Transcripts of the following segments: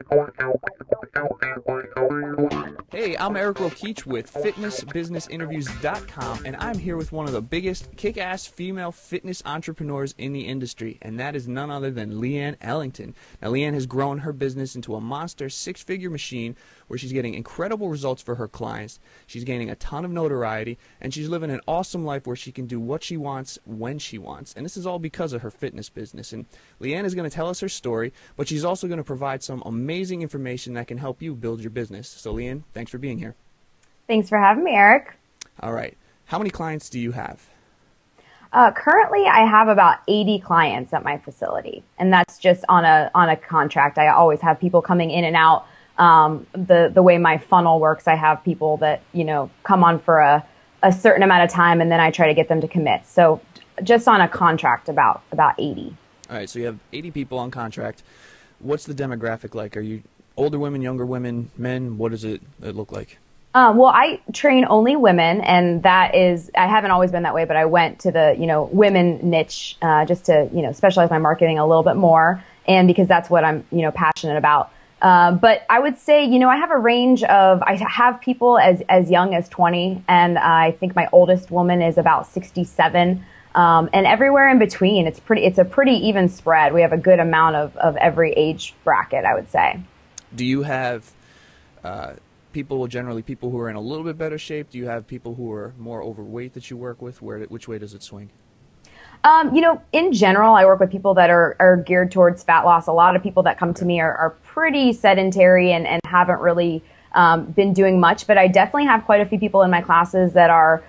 Hey, I'm Eric Rokeach with FitnessBusinessInterviews.com, and I'm here with one of the biggest kick-ass female fitness entrepreneurs in the industry, and that is none other than Leanne Ellington. Now, Leanne has grown her business into a monster six-figure machine where she's getting incredible results for her clients. She's gaining a ton of notoriety, and she's living an awesome life where she can do what she wants when she wants, and this is all because of her fitness business. And Leanne is going to tell us her story, but she's also going to provide some amazing information that can help you build your business. So, Leanne, thanks for being here. Thanks for having me, Eric. All right. How many clients do you have? Currently, I have about 80 clients at my facility, and that's just on a contract. I always have people coming in and out. The way my funnel works, I have people that, come on for a certain amount of time, and then I try to get them to commit. So just on a contract, about 80. All right, so you have 80 people on contract. What's the demographic like? Are you older women, younger women, men? What does it look like? Well, I train only women, and that is, I haven't always been that way, but I went to the, women niche, just to, specialize my marketing a little bit more, and because that's what I'm, passionate about. But I would say, I have a range of, I have people as young as 20, and I think my oldest woman is about 67, and everywhere in between. It's a pretty even spread. We have a good amount of every age bracket, I would say. Do you have people who are in a little bit better shape? Do you have people who are more overweight that you work with? Which way does it swing? In general, I work with people that are geared towards fat loss. A lot of people that come to me are pretty sedentary and haven't really been doing much, but I definitely have quite a few people in my classes that are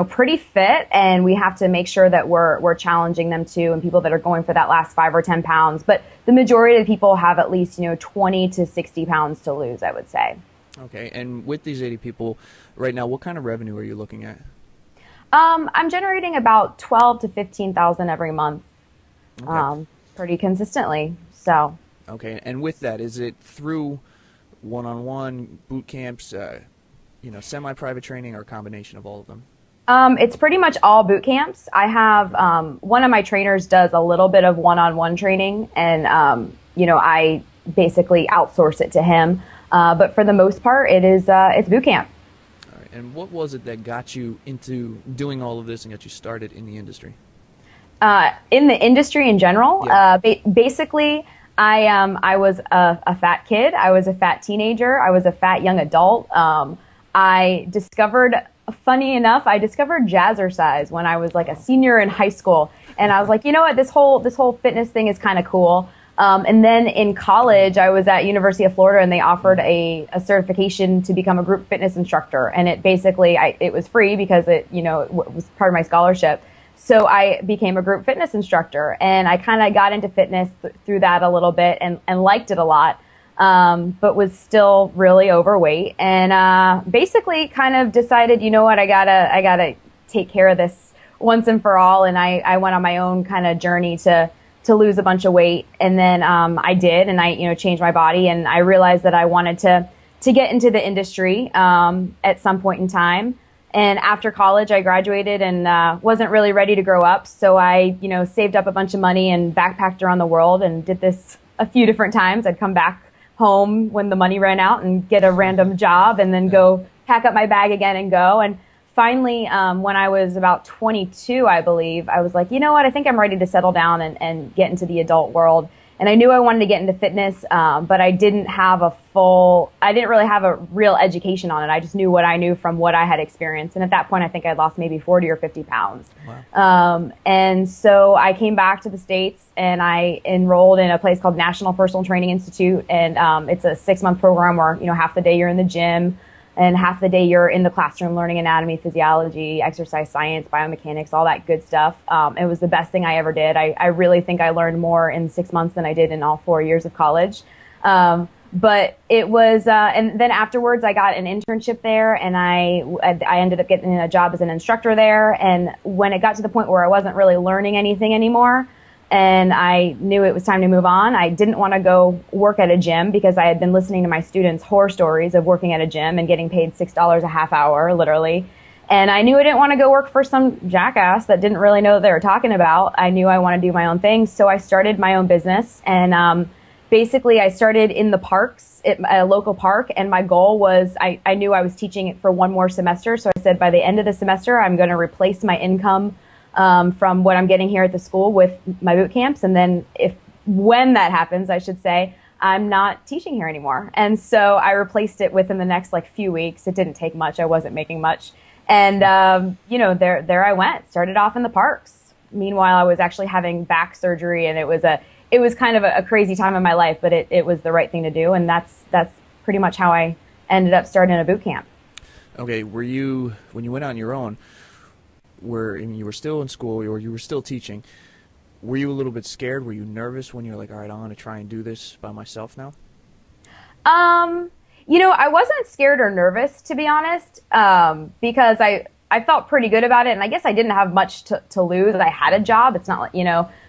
pretty fit, and we have to make sure that we're challenging them too, and people that are going for that last 5 or 10 pounds. But the majority of the people have at least 20 to 60 pounds to lose, I would say. Okay, and with these 80 people right now, what kind of revenue are you looking at? I'm generating about 12 to 15,000 every month, Okay. pretty consistently. So. Okay, and with that, is it through one-on-one boot camps, semi-private training, or a combination of all of them? It's pretty much all boot camps. I have one of my trainers does a little bit of one-on-one training, and I basically outsource it to him. But for the most part, it's boot camp. All right. And what was it that got you into doing all of this and got you started in the industry? In the industry in general, Yeah. Basically, I was a fat kid. I was a fat teenager. I was a fat young adult. Funny enough, I discovered jazzercise when I was like a senior in high school, and I was like, you know what, this whole fitness thing is kind of cool. And then in college, I was at University of Florida, and they offered a certification to become a group fitness instructor. And it basically, it was free because it was part of my scholarship. So I became a group fitness instructor, and I kind of got into fitness through that a little bit and liked it a lot, but was still really overweight. And basically kind of decided, you know what, I gotta take care of this once and for all. And I went on my own kind of journey to lose a bunch of weight. And then I did, and I changed my body, and I realized that I wanted to get into the industry at some point in time. And after college, I graduated and wasn't really ready to grow up. So I, saved up a bunch of money and backpacked around the world and did this a few different times. I'd come back home when the money ran out and get a random job, and then go pack up my bag again and go. And finally, when I was about 22, I believe, I was like, you know what, I think I'm ready to settle down and get into the adult world. And I knew I wanted to get into fitness, but I didn't really have a real education on it. I just knew what I knew from what I had experienced. And at that point, I think I'd lost maybe 40 or 50 pounds. Wow. And so I came back to the States, and I enrolled in a place called National Personal Training Institute. And it's a 6-month program where, half the day you're in the gym, and half the day you're in the classroom learning anatomy, physiology, exercise science, biomechanics, all that good stuff. It was the best thing I ever did. I really think I learned more in 6 months than I did in all 4 years of college. But it was, and then afterwards I got an internship there, and I ended up getting a job as an instructor there. And when it got to the point where I wasn't really learning anything anymore, and I knew it was time to move on, I didn't want to go work at a gym, because I had been listening to my students' horror stories of working at a gym and getting paid $6 a half hour, literally. And I knew I didn't want to go work for some jackass that didn't really know what they were talking about. I knew I wanted to do my own thing. So I started my own business, and basically I started in the parks at a local park, and my goal was I knew I was teaching it for one more semester. So I said by the end of the semester, I'm going to replace my income from what I'm getting here at the school with my boot camps. And then when that happens, I should say, I'm not teaching here anymore. And so I replaced it within the next few weeks. It didn't take much. I wasn't making much. And, there I went, started off in the parks. Meanwhile, I was actually having back surgery, and it was kind of a crazy time in my life, but it was the right thing to do. And that's pretty much how I ended up starting a boot camp. Okay. When you went on your own, you were still in school or you were still teaching, were you a little bit scared? Were you nervous when you were like, all right, I'm going to try and do this by myself now? I wasn't scared or nervous, to be honest, because I felt pretty good about it. And I guess I didn't have much to lose. I had a job. It's not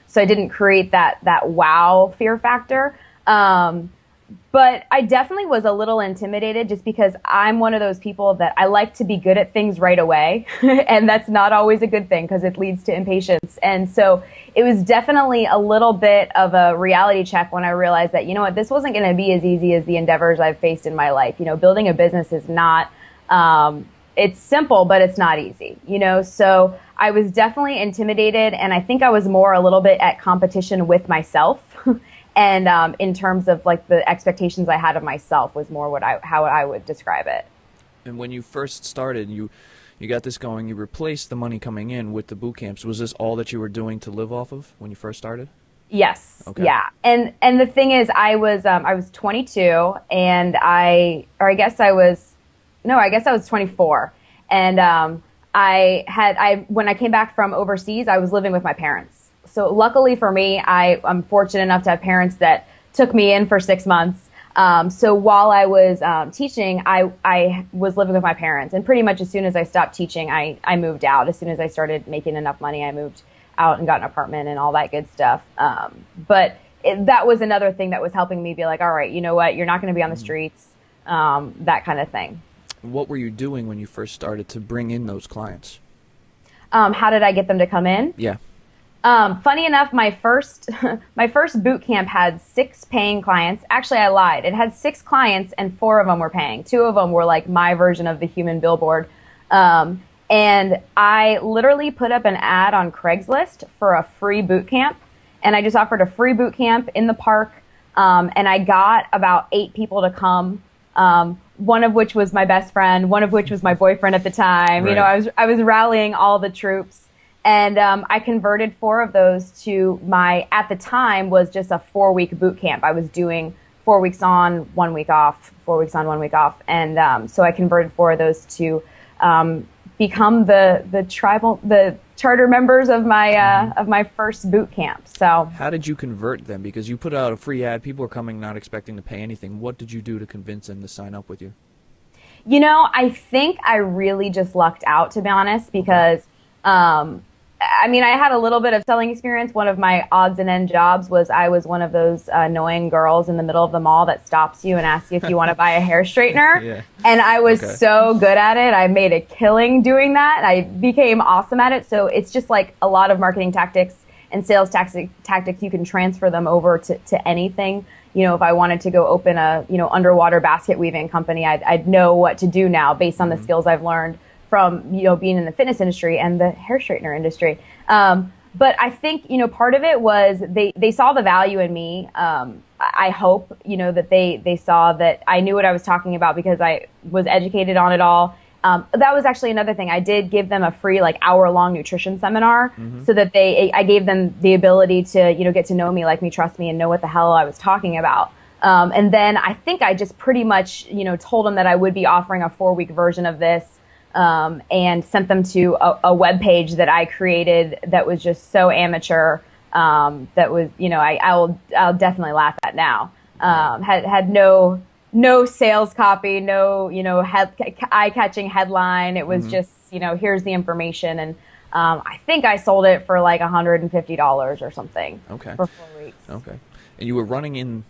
so I didn't create that wow fear factor. But I definitely was a little intimidated just because I'm one of those people that I like to be good at things right away. And that's not always a good thing because it leads to impatience. And so it was definitely a little bit of a reality check when I realized that, this wasn't going to be as easy as the endeavors I've faced in my life. Building a business is not, it's simple, but it's not easy, So I was definitely intimidated, and I think I was more a little bit at competition with myself. And in terms of the expectations I had of myself was more how I would describe it. And when you first started, you got this going, you replaced the money coming in with the boot camps. Was this all that you were doing to live off of when you first started? Yes. Okay. Yeah. And the thing is, I was 22, and I guess I was 24. And when I came back from overseas, I was living with my parents. So luckily for me, I'm fortunate enough to have parents that took me in for 6 months. So while I was teaching, I was living with my parents. And pretty much as soon as I stopped teaching, I moved out. As soon as I started making enough money, I moved out and got an apartment and all that good stuff. But that was another thing that was helping me be like, all right, you know what? You're not going to be on the streets, that kind of thing. What were you doing when you first started to bring in those clients? How did I get them to come in? Yeah. Funny enough, my first boot camp had 6 paying clients. Actually, I lied. It had 6 clients, and 4 of them were paying. 2 of them were my version of the human billboard. And I literally put up an ad on Craigslist for a free boot camp, and I just offered a free boot camp in the park. And I got about 8 people to come. One of which was my best friend, one of which was my boyfriend at the time. Right. I was rallying all the troops. And I converted 4 of those to at the time, was just a 4-week boot camp. I was doing 4 weeks on, 1 week off, 4 weeks on, 1 week off. And so I converted 4 of those to become the charter members of my first boot camp. So how did you convert them? Because you put out a free ad, people are coming not expecting to pay anything. What did you do to convince them to sign up with you? I think I really just lucked out, to be honest, because I had a little bit of selling experience. One of my odds and end jobs was I was one of those annoying girls in the middle of the mall that stops you and asks you if you want to buy a hair straightener. Yeah. And I was so good at it. I made a killing doing that. I became awesome at it. So it's just a lot of marketing tactics and sales tactics. You can transfer them over to anything. If I wanted to go open a, underwater basket weaving company, I'd know what to do now based on the skills I've learned from, being in the fitness industry and the hair straightener industry. But I think, part of it was they saw the value in me. I hope, that they saw that I knew what I was talking about because I was educated on it all. That was actually another thing. I did give them a free hour-long nutrition seminar so that I gave them the ability to, get to know me, like me, trust me, and know what the hell I was talking about. And then I think I just pretty much, told them that I would be offering a 4-week version of this. And sent them to a web page that I created that was just so amateur. That was, I'll definitely laugh at now. Had no sales copy, no, eye-catching headline. It was just, here's the information. And, I think I sold it for $150 or something. Okay. For 4 weeks. Okay. And you were running in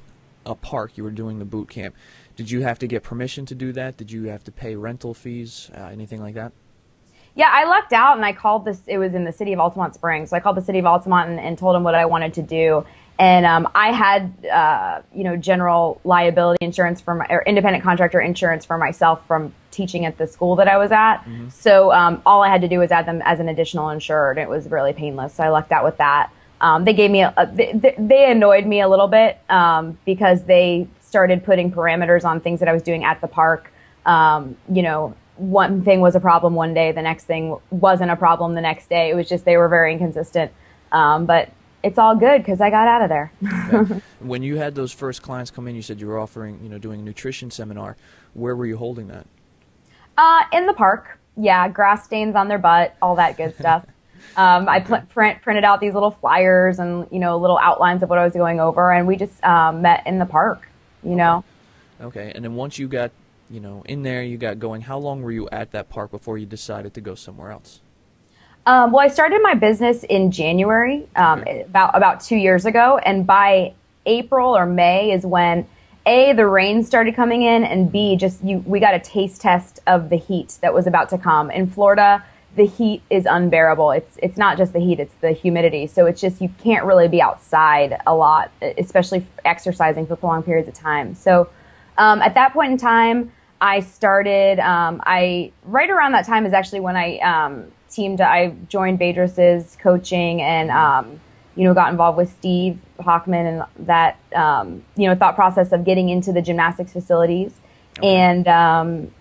a park. You were doing the boot camp. Did you have to get permission to do that? Did you have to pay rental fees, anything like that? Yeah, I lucked out and I called it was in the city of Altamont Springs. So I called the city of Altamont and told them what I wanted to do. And I had, general liability insurance or independent contractor insurance for myself from teaching at the school that I was at. So all I had to do was add them as an additional insured. It was really painless. So I lucked out with that. They gave me they annoyed me a little bit because they started putting parameters on things that I was doing at the park. One thing was a problem one day, the next thing wasn't a problem the next day. It was just they were very inconsistent. But it's all good because I got out of there. Okay. When you had those first clients come in, you said you were offering, doing a nutrition seminar. Where were you holding that? In the park. Yeah, grass stains on their butt, all that good stuff. I printed out these little flyers and, little outlines of what I was going over, and we just met in the park, know. Okay, and then once you got, in there, you got going, how long were you at that park before you decided to go somewhere else? Well, I started my business in January, about 2 years ago, and by April or May is when A, the rain started coming in, and B, we got a taste test of the heat that was about to come. In Florida, the heat is unbearable. It's not just the heat, it's the humidity. So it's just, you can't really be outside a lot, especially exercising for prolonged periods of time. So at that point in time, I started, right around that time is actually when I joined Bedros's coaching and, got involved with Steve Hockman and that, thought process of getting into the gymnastics facilities. Okay. And,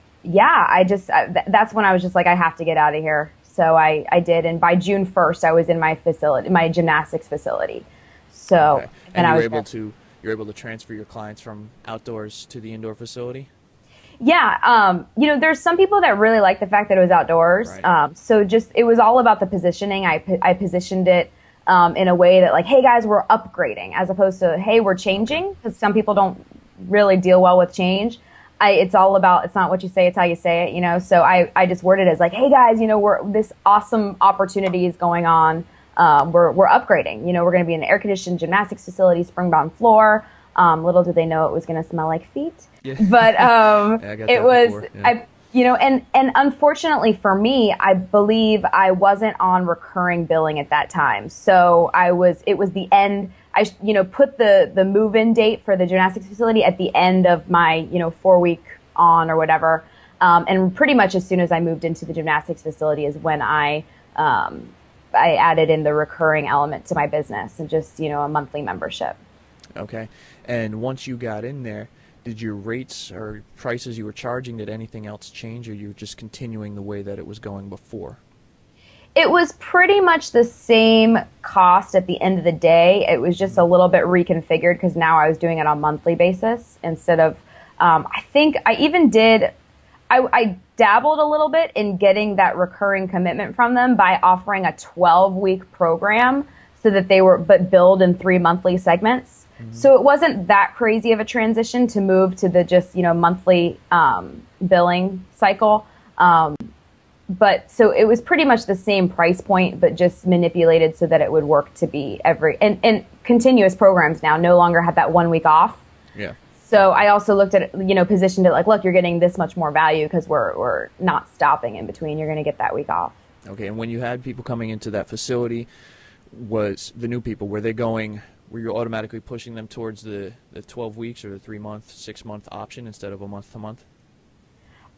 that's when I was just like, I have to get out of here. So I did. And by June 1st, I was in my gymnastics facility. So, okay. And you're able to transfer your clients from outdoors to the indoor facility? Yeah. There's some people that really like the fact that it was outdoors. Right. So it was all about the positioning. I positioned it, in a way that like, hey guys, we're upgrading, as opposed to, hey, we're changing, because some people don't really deal well with change. It's all about, it's not what you say, it's how you say it, So I just worded it as like, hey guys, this awesome opportunity is going on. We're upgrading, we're going to be in an air conditioned gymnastics facility, spring-bound floor. Little did they know it was going to smell like feet. Yeah. But it was, yeah. And unfortunately for me, I believe I wasn't on recurring billing at that time. So it was the end. I put the move-in date for the gymnastics facility at the end of my 4-week on or whatever. And pretty much as soon as I moved into the gymnastics facility is when I added in the recurring element to my business and just a monthly membership. Okay. And once you got in there, did your rates or prices you were charging, did anything else change, or you were just continuing the way that it was going before? It was pretty much the same cost at the end of the day. It was just a little bit reconfigured because now I was doing it on a monthly basis instead of, I think I even did, I dabbled a little bit in getting that recurring commitment from them by offering a 12-week program so that they were, but billed in 3 monthly segments. Mm-hmm. So it wasn't that crazy of a transition to move to the just, monthly billing cycle. But so it was pretty much the same price point, but just manipulated so that it would work to be and continuous programs now no longer have that 1 week off. Yeah. So I also looked at it, positioned it like, look, you're getting this much more value because we're not stopping in between. You're going to get that week off. Okay. And when you had people coming into that facility, was the new people, were you automatically pushing them towards the 12 weeks or the 3-month, 6-month option instead of a month-to-month?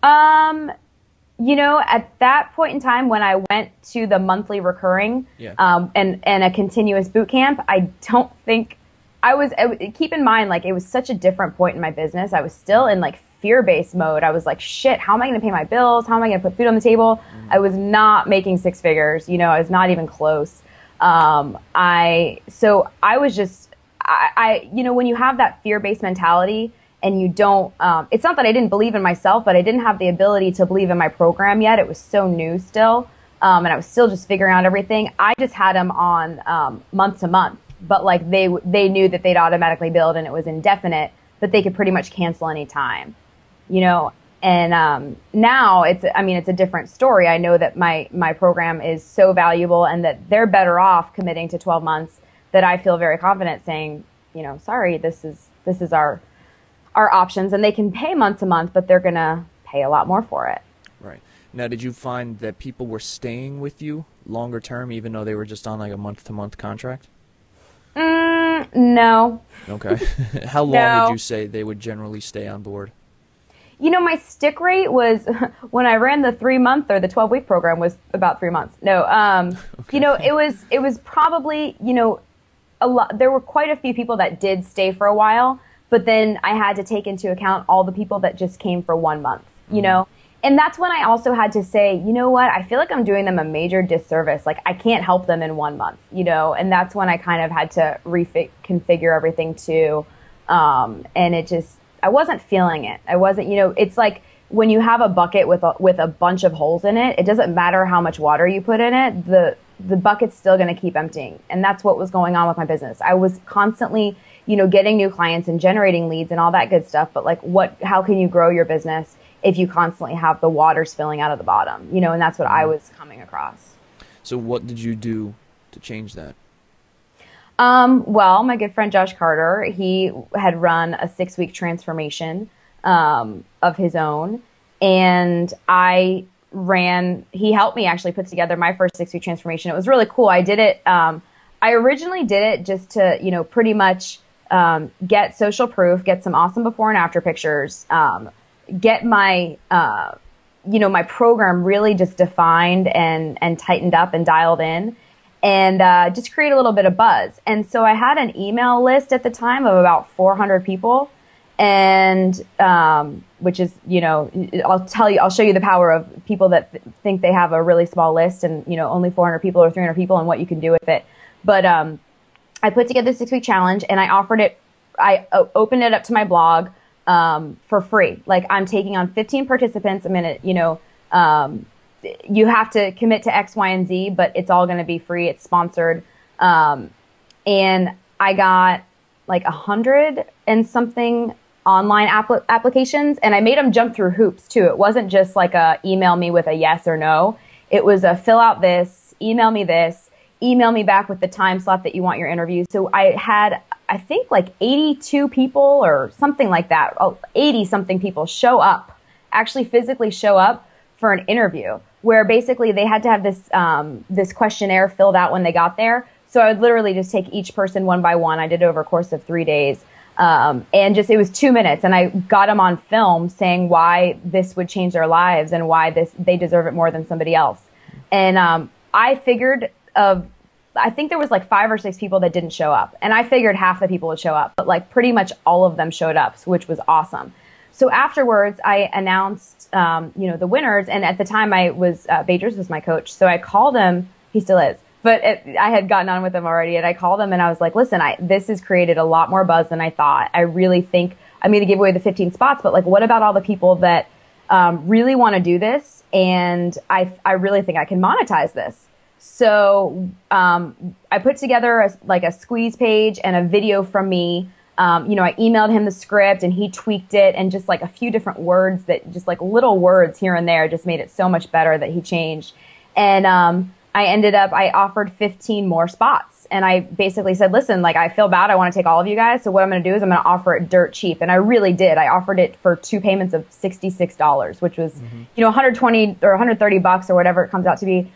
At that point in time when I went to the monthly recurring, and a continuous boot camp, I don't think keep in mind, like, it was such a different point in my business. I was still in like fear-based mode. I was like, shit, how am I going to pay my bills? How am I going to put food on the table? Mm-hmm. I was not making 6 figures. I was not even close. When you have that fear-based mentality and you don't, it's not that I didn't believe in myself, but I didn't have the ability to believe in my program yet. It was so new still. And I was still just figuring out everything. I just had them on, month to month, but like they knew that they'd automatically billed and it was indefinite, but they could pretty much cancel any time, and, now it's a different story. I know that my program is so valuable and that they're better off committing to 12 months that I feel very confident saying, sorry, this is our options, and they can pay month to month, but they're going to pay a lot more for it. Right. Now, did you find that people were staying with you longer term, even though they were just on like a month to month contract? No. Okay. How long would you say they would generally stay on board? My stick rate was when I ran the 3-month or the 12-week program was about 3 months. No, Okay. it was probably, a lot. There were quite a few people that did stay for a while, but then I had to take into account all the people that just came for 1 month, and that's when I also had to say, you know what, I feel like I'm doing them a major disservice. Like I can't help them in 1 month, and that's when I kind of had to reconfigure everything too. And it just, I wasn't feeling it. I wasn't, it's like when you have a bucket with a bunch of holes in it, it doesn't matter how much water you put in it, the bucket's still going to keep emptying. And that's what was going on with my business. I was constantly, getting new clients and generating leads and all that good stuff. But how can you grow your business if you constantly have the water spilling out of the bottom, and that's what I was coming across. So what did you do to change that? Well, my good friend Josh Carter, he had run a 6-week transformation of his own, and he helped me actually put together my first 6-week transformation. It was really cool. I did it, I originally did it just to, pretty much get social proof, get some awesome before and after pictures, get my, my program really just defined and tightened up and dialed in. And just create a little bit of buzz. And so I had an email list at the time of about 400 people, and which is, I'll show you the power of people that think they have a really small list and, only 400 people or 300 people and what you can do with it. But I put together the 6-week challenge, and I opened it up to my blog for free. Like I'm taking on 15 participants a minute, you have to commit to X, Y, and Z, but it's all going to be free. It's sponsored. And I got like 100 and something online applications, and I made them jump through hoops too. It wasn't just like email me with a yes or no. It was a fill out this, email me back with the time slot that you want your interview. So I had, I think like 82 people or something like that, 80 something people actually physically show up for an interview, where basically they had to have this questionnaire filled out when they got there. So I would literally just take each person one by one. I did it over a course of 3 days. And it was 2 minutes, and I got them on film saying why this would change their lives and why they deserve it more than somebody else. And I think there was like 5 or 6 people that didn't show up, and I figured half the people would show up, but like pretty much all of them showed up, which was awesome. So afterwards, I announced, the winners. And at the time Badgers was my coach. So I called him. He still is, but I had gotten on with him already. And I called him and I was like, listen, this has created a lot more buzz than I thought. I really think I'm going to give away the 15 spots, but like, what about all the people that really want to do this? And I really think I can monetize this. So I put together a squeeze page and a video from me. I emailed him the script and he tweaked it, and just like a few different words that just like little words here and there just made it so much better that he changed. And I offered 15 more spots, and I basically said, listen, like I feel bad. I want to take all of you guys. So what I'm going to do is I'm going to offer it dirt cheap. And I really did. I offered it for 2 payments of $66, which was, $120 or $130 or whatever it comes out to be,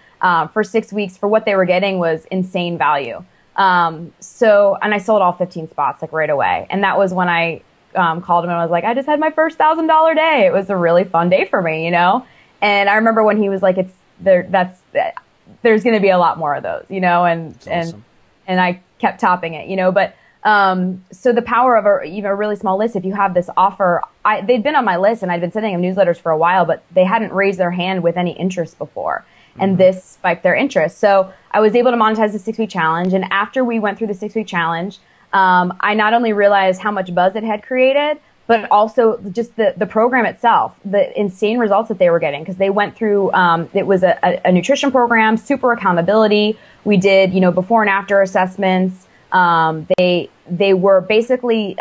for 6 weeks. For what they were getting was insane value. And I sold all 15 spots like right away. And that was when I called him and I was like, I just had my first $1,000 day. It was a really fun day for me, And I remember when he was like, there's going to be a lot more of those, and awesome. and I kept topping it, But so the power of a really small list, if you have this offer, they'd been on my list and I'd been sending them newsletters for a while, but they hadn't raised their hand with any interest before. And this spiked their interest. So I was able to monetize the 6-week challenge. And after we went through the 6-week challenge, I not only realized how much buzz it had created, but also just the program itself, the insane results that they were getting. Because they went through, it was a nutrition program, super accountability. We did, before and after assessments. They were basically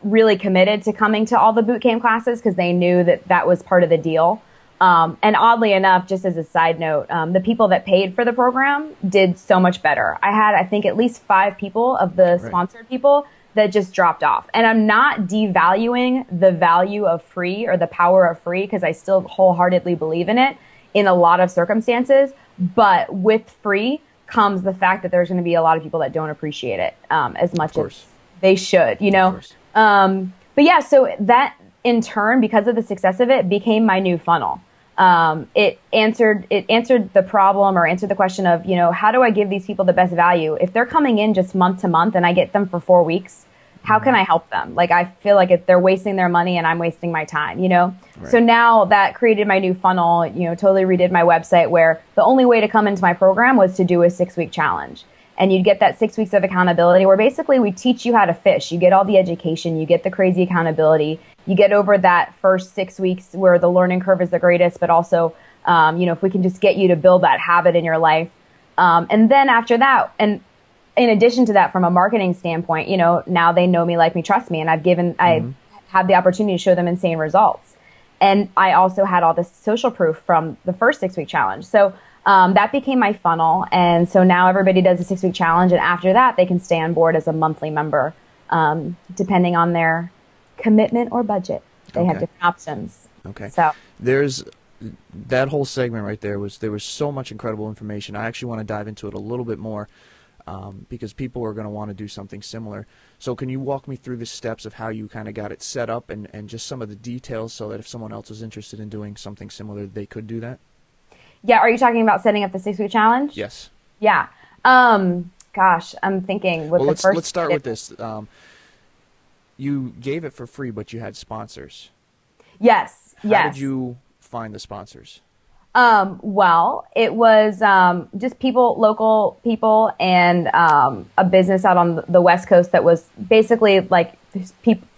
really committed to coming to all the boot camp classes because they knew that was part of the deal. And oddly enough, just as a side note, the people that paid for the program did so much better. I had, I think, at least 5 people of the sponsored people that just dropped off. And I'm not devaluing the value of free or the power of free, because I still wholeheartedly believe in it in a lot of circumstances. But with free comes the fact that there's going to be a lot of people that don't appreciate it as much as they should, you know? But yeah, so that in turn, because of the success of it, became my new funnel. It answered the problem, or answered the question of, you know, how do I give these people the best value? If they're coming in just month to month and I get them for 4 weeks, how can I help them? Like, I feel like if they're wasting their money and I'm wasting my time, you know? Right. So now that created my new funnel, you know, totally redid my website, where the only way to come into my program was to do a 6-week challenge. And you'd get that 6 weeks of accountability, where basically we teach you how to fish. You get all the education, you get the crazy accountability, you get over that first 6 weeks where the learning curve is the greatest, but also, you know, if we can just get you to build that habit in your life. And then after that, and in addition to that, from a marketing standpoint, you know, now they know me, like me, trust me, and I had the opportunity to show them insane results. And I also had all this social proof from the first 6-week challenge. So that became my funnel. And so now everybody does a 6-week challenge. And after that, they can stay on board as a monthly member, depending on their commitment or budget. They have different options. Okay. So there's that whole segment right there there was so much incredible information. I actually want to dive into it a little bit more. Because people are going to want to do something similar. So can you walk me through the steps of how you kind of got it set up, and just some of the details, so that if someone else was interested in doing something similar, they could do that? Yeah. Are you talking about setting up the 6-week challenge? Yes. Yeah. Gosh, I'm thinking with let's start with this. You gave it for free, but you had sponsors. Yes. How did you find the sponsors? Well, it was just local people, and a business out on the West Coast that was basically like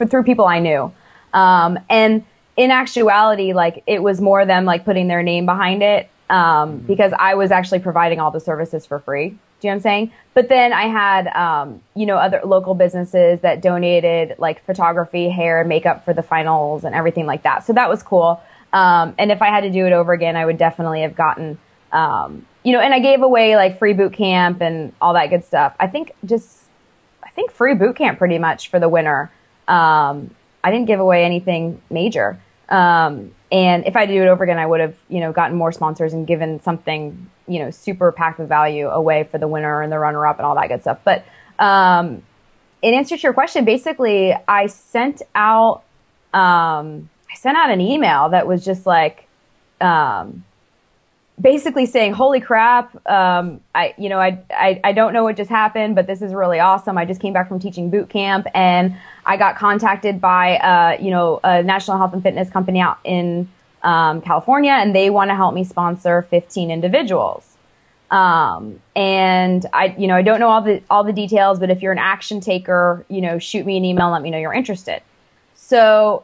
through people I knew. And in actuality, like, it was more them like putting their name behind it, because I was actually providing all the services for free. Do you know what I'm saying? But then I had, you know, other local businesses that donated like photography, hair, makeup for the finals and everything like that. So that was cool. And if I had to do it over again, I would definitely have gotten, you know, and I gave away like free boot camp and all that good stuff. I think free boot camp pretty much for the winner. I didn't give away anything major. And if I had to do it over again, I would have, you know, gotten more sponsors and given something, you know, super packed with value away for the winner and the runner up and all that good stuff. But, in answer to your question, basically I sent out an email that was just like, basically saying, holy crap, I don't know what just happened, but this is really awesome. I just came back from teaching boot camp, and I got contacted by, a national health and fitness company out in California, and they want to help me sponsor 15 individuals. And I don't know all the details, but if you're an action taker, you know, shoot me an email and let me know you're interested. So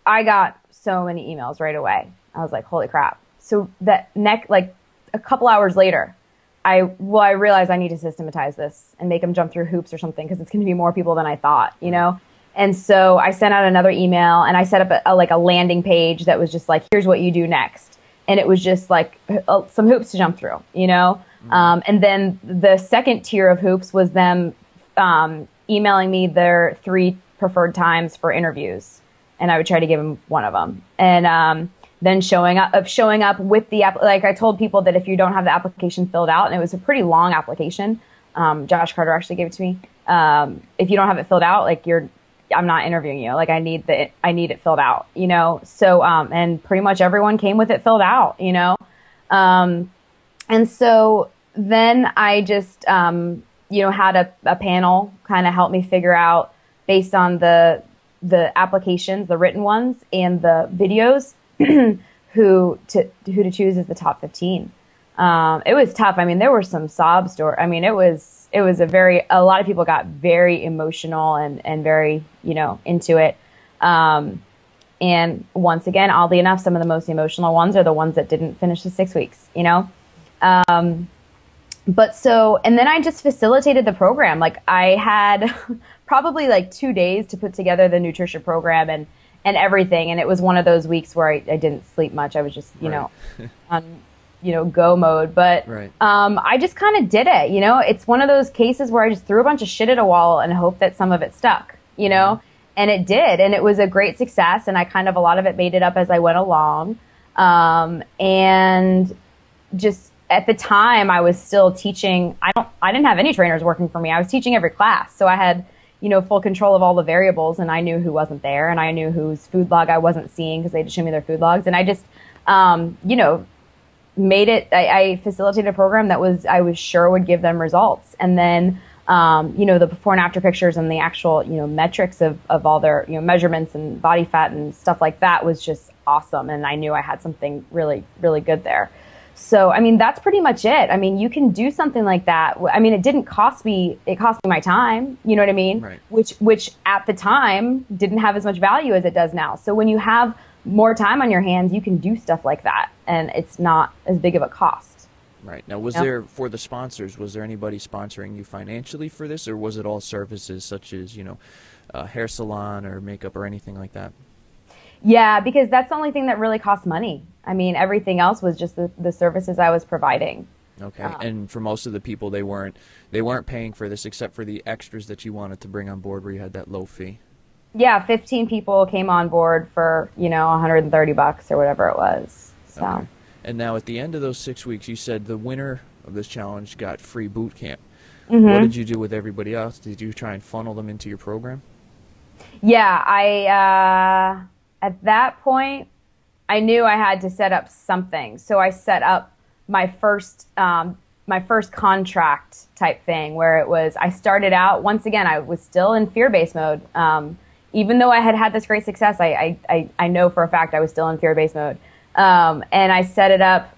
I got so many emails right away. I was like, holy crap. So like a couple hours later, I realized I need to systematize this and make them jump through hoops or something, because it's going to be more people than I thought, you know? And so I sent out another email, and I set up a landing page that was just like, here's what you do next. And it was just like some hoops to jump through, you know? And then the second tier of hoops was them emailing me their 3 preferred times for interviews. And I would try to give them one of them. And then showing up with the app. Like, I told people that if you don't have the application filled out, and it was a pretty long application, Josh Carter actually gave it to me. If you don't have it filled out, like, I'm not interviewing you. Like, I need it filled out, you know? So, and pretty much everyone came with it filled out, you know? And so then I just, had a panel kind of help me figure out, based on the applications, the written ones and the videos, who to choose as the top 15. It was tough. I mean, there were some sob stories. I mean, it was a lot of people got very emotional and very, into it. And once again, oddly enough, some of the most emotional ones are the ones that didn't finish the 6 weeks, and then I just facilitated the program. Like, I had probably like 2 days to put together the nutrition program and everything. And it was one of those weeks where I didn't sleep much. I was just, on, go mode. But right. I just kind of did it. It's one of those cases where I just threw a bunch of shit at a wall and hoped that some of it stuck, Mm-hmm. And it did. And it was a great success. And I kind of, a lot of it made it up as I went along. And just at the time I was still teaching. I didn't have any trainers working for me. I was teaching every class. So I had, full control of all the variables, and I knew who wasn't there, and I knew whose food log I wasn't seeing because they just showed me their food logs. And I just, made it, I facilitated a program that I was sure would give them results. And then, the before and after pictures and the actual, metrics of all their, measurements and body fat and stuff like that was just awesome. And I knew I had something really, really good there. So, that's pretty much it. You can do something like that. It didn't cost me, it cost me my time, you know what I mean? Right. Which at the time didn't have as much value as it does now. So when you have more time on your hands, you can do stuff like that, and it's not as big of a cost. Right. Now, was there, for the sponsors, was there anybody sponsoring you financially for this, or was it all services such as, hair salon or makeup or anything like that? Yeah, because that's the only thing that really costs money. Everything else was just the services I was providing. Okay. And for most of the people, they weren't paying for this except for the extras that you wanted to bring on board where you had that low fee. Yeah, 15 people came on board for, $130 or whatever it was. So. Okay. And now at the end of those 6 weeks, you said the winner of this challenge got free boot camp. Mm-hmm. What did you do with everybody else? Did you try and funnel them into your program? Yeah, at that point, I knew I had to set up something. So I set up my first contract type thing where it was, I started out, once again, I was still in fear-based mode. Even though I had had this great success, I know for a fact I was still in fear-based mode. And I set it up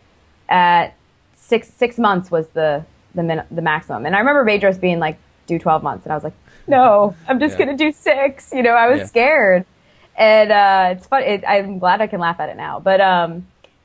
at six months was the maximum. And I remember Bedros being like, do 12 months. And I was like, no, I'm just going to do 6. I was scared. And it's fun. I'm glad I can laugh at it now. But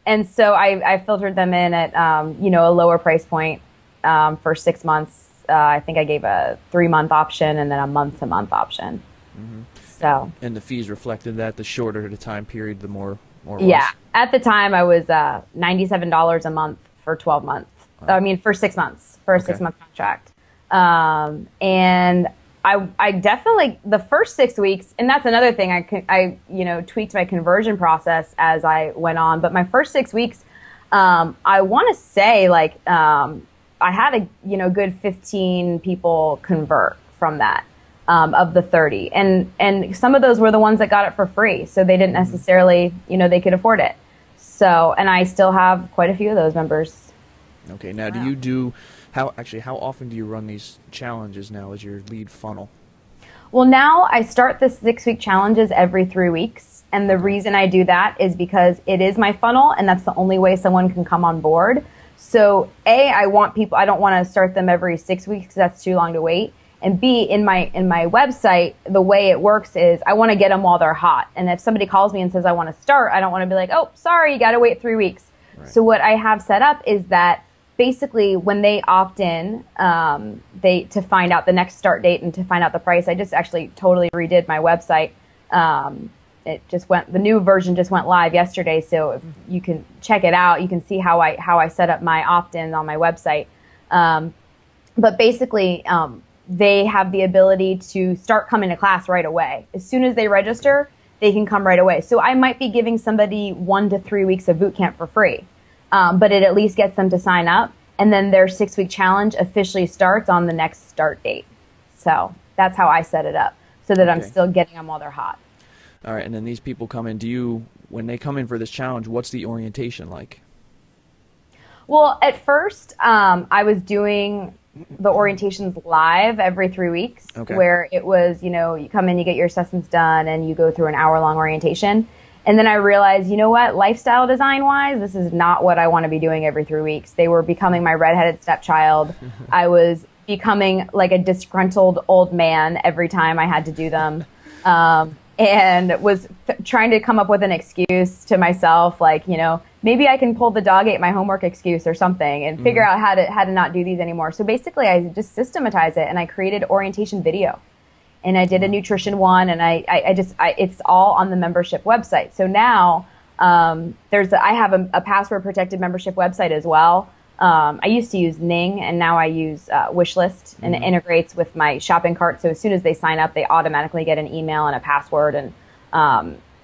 and so I filtered them in at a lower price point for 6 months. I think I gave a 3-month option and then a month-to-month option. Mm-hmm. So. And the fees reflected that. The shorter the time period, the more or yeah. less. At the time, I was $97 a month for 12 months. Wow. For 6 months, for a 6-month contract. And I definitely, the first 6 weeks, and that's another thing, I tweaked my conversion process as I went on. But my first 6 weeks, I want to say I had a good 15 people convert from that. Of the 30. And some of those were the ones that got it for free. So they didn't necessarily, they could afford it. So, and I still have quite a few of those members. Okay. Now, do you do, how often do you run these challenges now as your lead funnel? Well, now I start the 6-week challenges every 3 weeks. And the reason I do that is because it is my funnel and that's the only way someone can come on board. So I want people, I don't want to start them every 6 weeks because that's too long to wait. And B, in my website, the way it works is I want to get them while they're hot. And if somebody calls me and says I want to start, I don't want to be like, oh, sorry, you got to wait 3 weeks. Right. So what I have set up is that basically when they opt in, to find out the next start date and to find out the price, I just actually totally redid my website. The new version just went live yesterday, so if you can check it out. You can see how I set up my opt-in on my website. But basically, they have the ability to start coming to class right away. As soon as they register, they can come right away. So I might be giving somebody 1 to 3 weeks of boot camp for free, but it at least gets them to sign up. And then their 6-week challenge officially starts on the next start date. So that's how I set it up, so that I'm still getting them while they're hot. All right, and then these people come in. When they come in for this challenge, what's the orientation like? Well, at first, I was doing the orientations live every 3 weeks, where it was, you come in, you get your assessments done, and you go through an hour-long orientation. And then I realized, lifestyle design-wise, this is not what I want to be doing every 3 weeks. They were becoming my redheaded stepchild. I was becoming like a disgruntled old man every time I had to do them. And was trying to come up with an excuse to myself, maybe I can pull the dog ate my homework excuse or something, and figure out how to not do these anymore. So basically, I just systematized it, and I created orientation video, and I did a nutrition one, and it's all on the membership website. So now I have a password protected membership website as well. I used to use Ning, and now I use Wishlist, and it integrates with my shopping cart. So as soon as they sign up, they automatically get an email and a password, and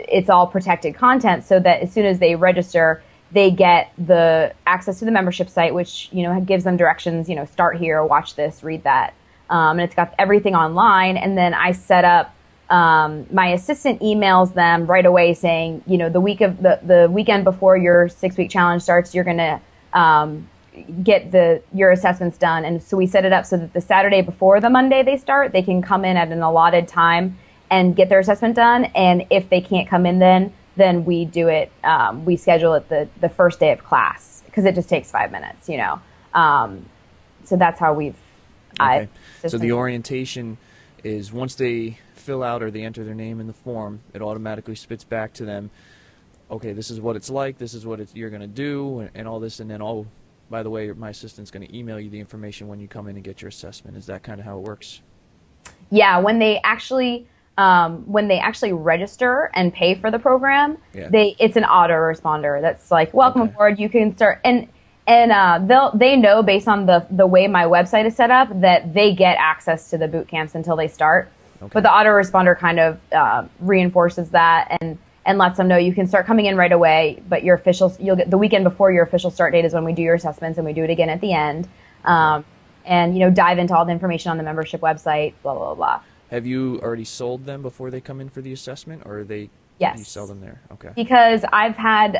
it's all protected content, so that as soon as they register, they get the access to the membership site, which, gives them directions, start here, watch this, read that. And it's got everything online. And then I set up, my assistant emails them right away saying, the weekend before your 6-week challenge starts, you're going to, get your assessments done. And so we set it up so that the Saturday before the Monday they start, they can come in at an allotted time and get their assessment done. And if they can't come in then we do it, we schedule it the first day of class, because it just takes 5 minutes, so that's how we've, okay. So the orientation is once they fill out or they enter their name in the form, it automatically spits back to them, okay, this is what it's like, this is what you're going to do, and all this, and then, oh, by the way, my assistant's going to email you the information when you come in and get your assessment. Is that kind of how it works? Yeah, when they actually register and pay for the program, it's an autoresponder that's like, welcome aboard, you can start, and they know based on the way my website is set up that they get access to the boot camps until they start. Okay. But the autoresponder kind of reinforces that and lets them know you can start coming in right away, but you'll get the weekend before your official start date is when we do your assessments, and we do it again at the end. And dive into all the information on the membership website, blah, blah, blah. Have you already sold them before they come in for the assessment, or are they? Yes. You sell them there? Okay. Because I've had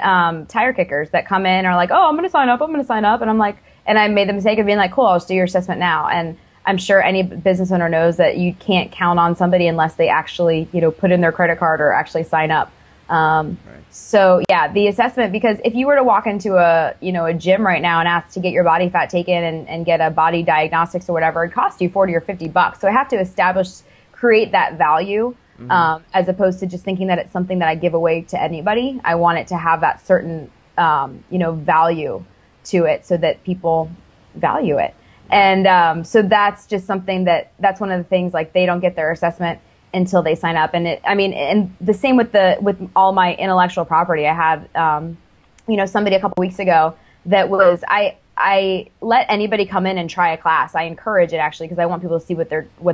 tire kickers that come in are like, oh, I'm going to sign up, and I'm like, and I made the mistake of being like, cool, I'll just do your assessment now. And I'm sure any business owner knows that you can't count on somebody unless they actually, put in their credit card or actually sign up. Right. So yeah, the assessment, because if you were to walk into a gym right now and ask to get your body fat taken and get a body diagnostics or whatever, it costs you $40 or $50. So I have to create that value, as opposed to just thinking that it's something that I give away to anybody. I want it to have that certain, value to it so that people value it. And, so that's just something that's one of the things, like, they don't get their assessment until they sign up. And and the same with all my intellectual property. I had, somebody a couple weeks ago that was, I let anybody come in and try a class. I encourage it, actually, because I want people to see what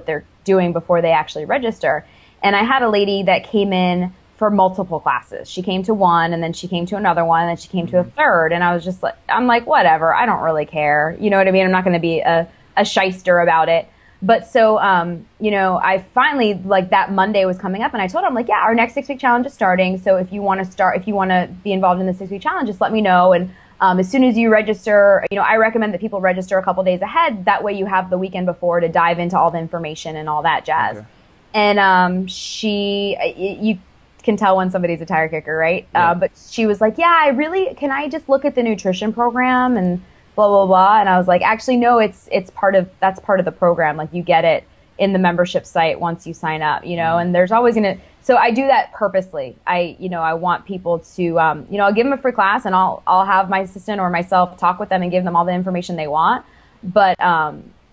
they're doing before they actually register. And I had a lady that came in for multiple classes. She came to one, and then she came to another one, and then she came to a third. And I was just like, I'm like, whatever, I don't really care. You know what I mean? I'm not going to be a shyster about it. But so, I finally, like, that Monday was coming up, and I told her, I'm like, yeah, our next 6-week challenge is starting. So if you want to be involved in the 6-week challenge, just let me know. And as soon as you register, I recommend that people register a couple days ahead. That way you have the weekend before to dive into all the information and all that jazz. Okay. And you can tell when somebody's a tire kicker, right? Yeah. But she was like, yeah, can I just look at the nutrition program and blah, blah, blah. And I was like, actually, no, that's part of the program. Like, you get it in the membership site once you sign up, and there's always so I do that purposely. I want people to, I'll give them a free class, and I'll have my assistant or myself talk with them and give them all the information they want. But,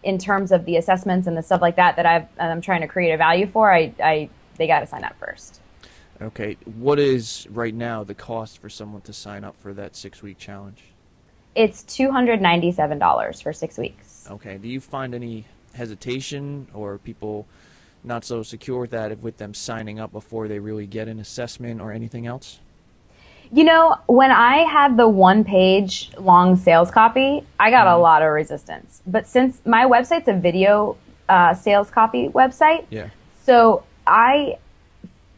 in terms of the assessments and the stuff like that I'm trying to create a value for, they got to sign up first. Okay. What is right now the cost for someone to sign up for that 6-week challenge? It's $297 for 6 weeks. Okay. Do you find any hesitation or people not so secure with that, with them signing up before they really get an assessment or anything else? When I had the 1-page long sales copy, I got a lot of resistance. But since my website's a video sales copy website, so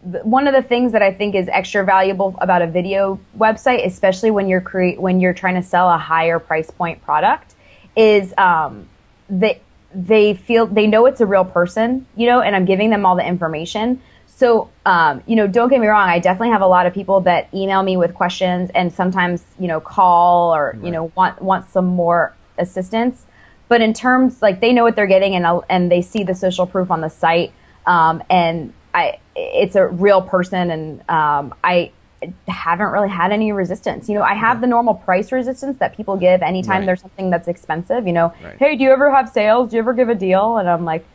one of the things that I think is extra valuable about a video website, especially when you're trying to sell a higher price point product, is they know it's a real person, and I'm giving them all the information. So, don't get me wrong, I definitely have a lot of people that email me with questions and sometimes, call or, want some more assistance. But in terms, like, they know what they're getting, and they see the social proof on the site, and it's a real person, and I haven't really had any resistance. I have the normal price resistance that people give anytime there's something that's expensive. Hey, do you ever have sales? Do you ever give a deal? And I'm like,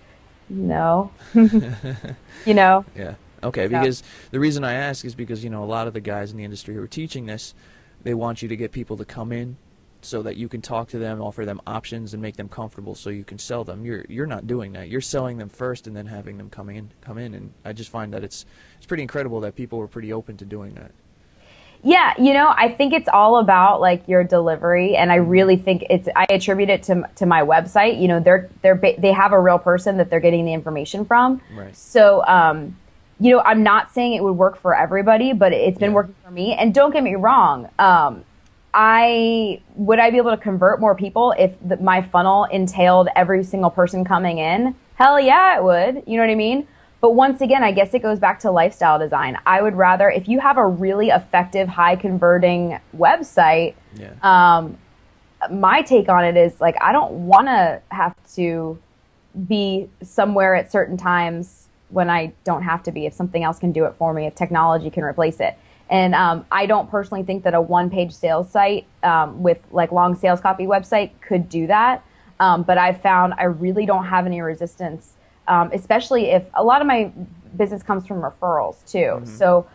no. Yeah. Okay. Because the reason I ask is because, a lot of the guys in the industry who are teaching this, they want you to get people to come in so that you can talk to them, offer them options, and make them comfortable so you can sell them. You're not doing that. You're selling them first and then having them come in. And I just find that it's pretty incredible that people were pretty open to doing that. Yeah, I think it's all about like your delivery, and I really think I attribute it to my website. They have a real person that they're getting the information from. Right. So, I'm not saying it would work for everybody, but it's been working for me. And don't get me wrong, would I be able to convert more people if my funnel entailed every single person coming in? Hell yeah, it would. You know what I mean? But once again, I guess it goes back to lifestyle design. I would rather, if you have a really effective, high converting website, my take on it is like, I don't want to have to be somewhere at certain times when I don't have to be, if something else can do it for me, if technology can replace it. And I don't personally think that a one-page sales site with like long sales copy website could do that. But I've found I really don't have any resistance. Especially if a lot of my business comes from referrals too. Mm-hmm. So,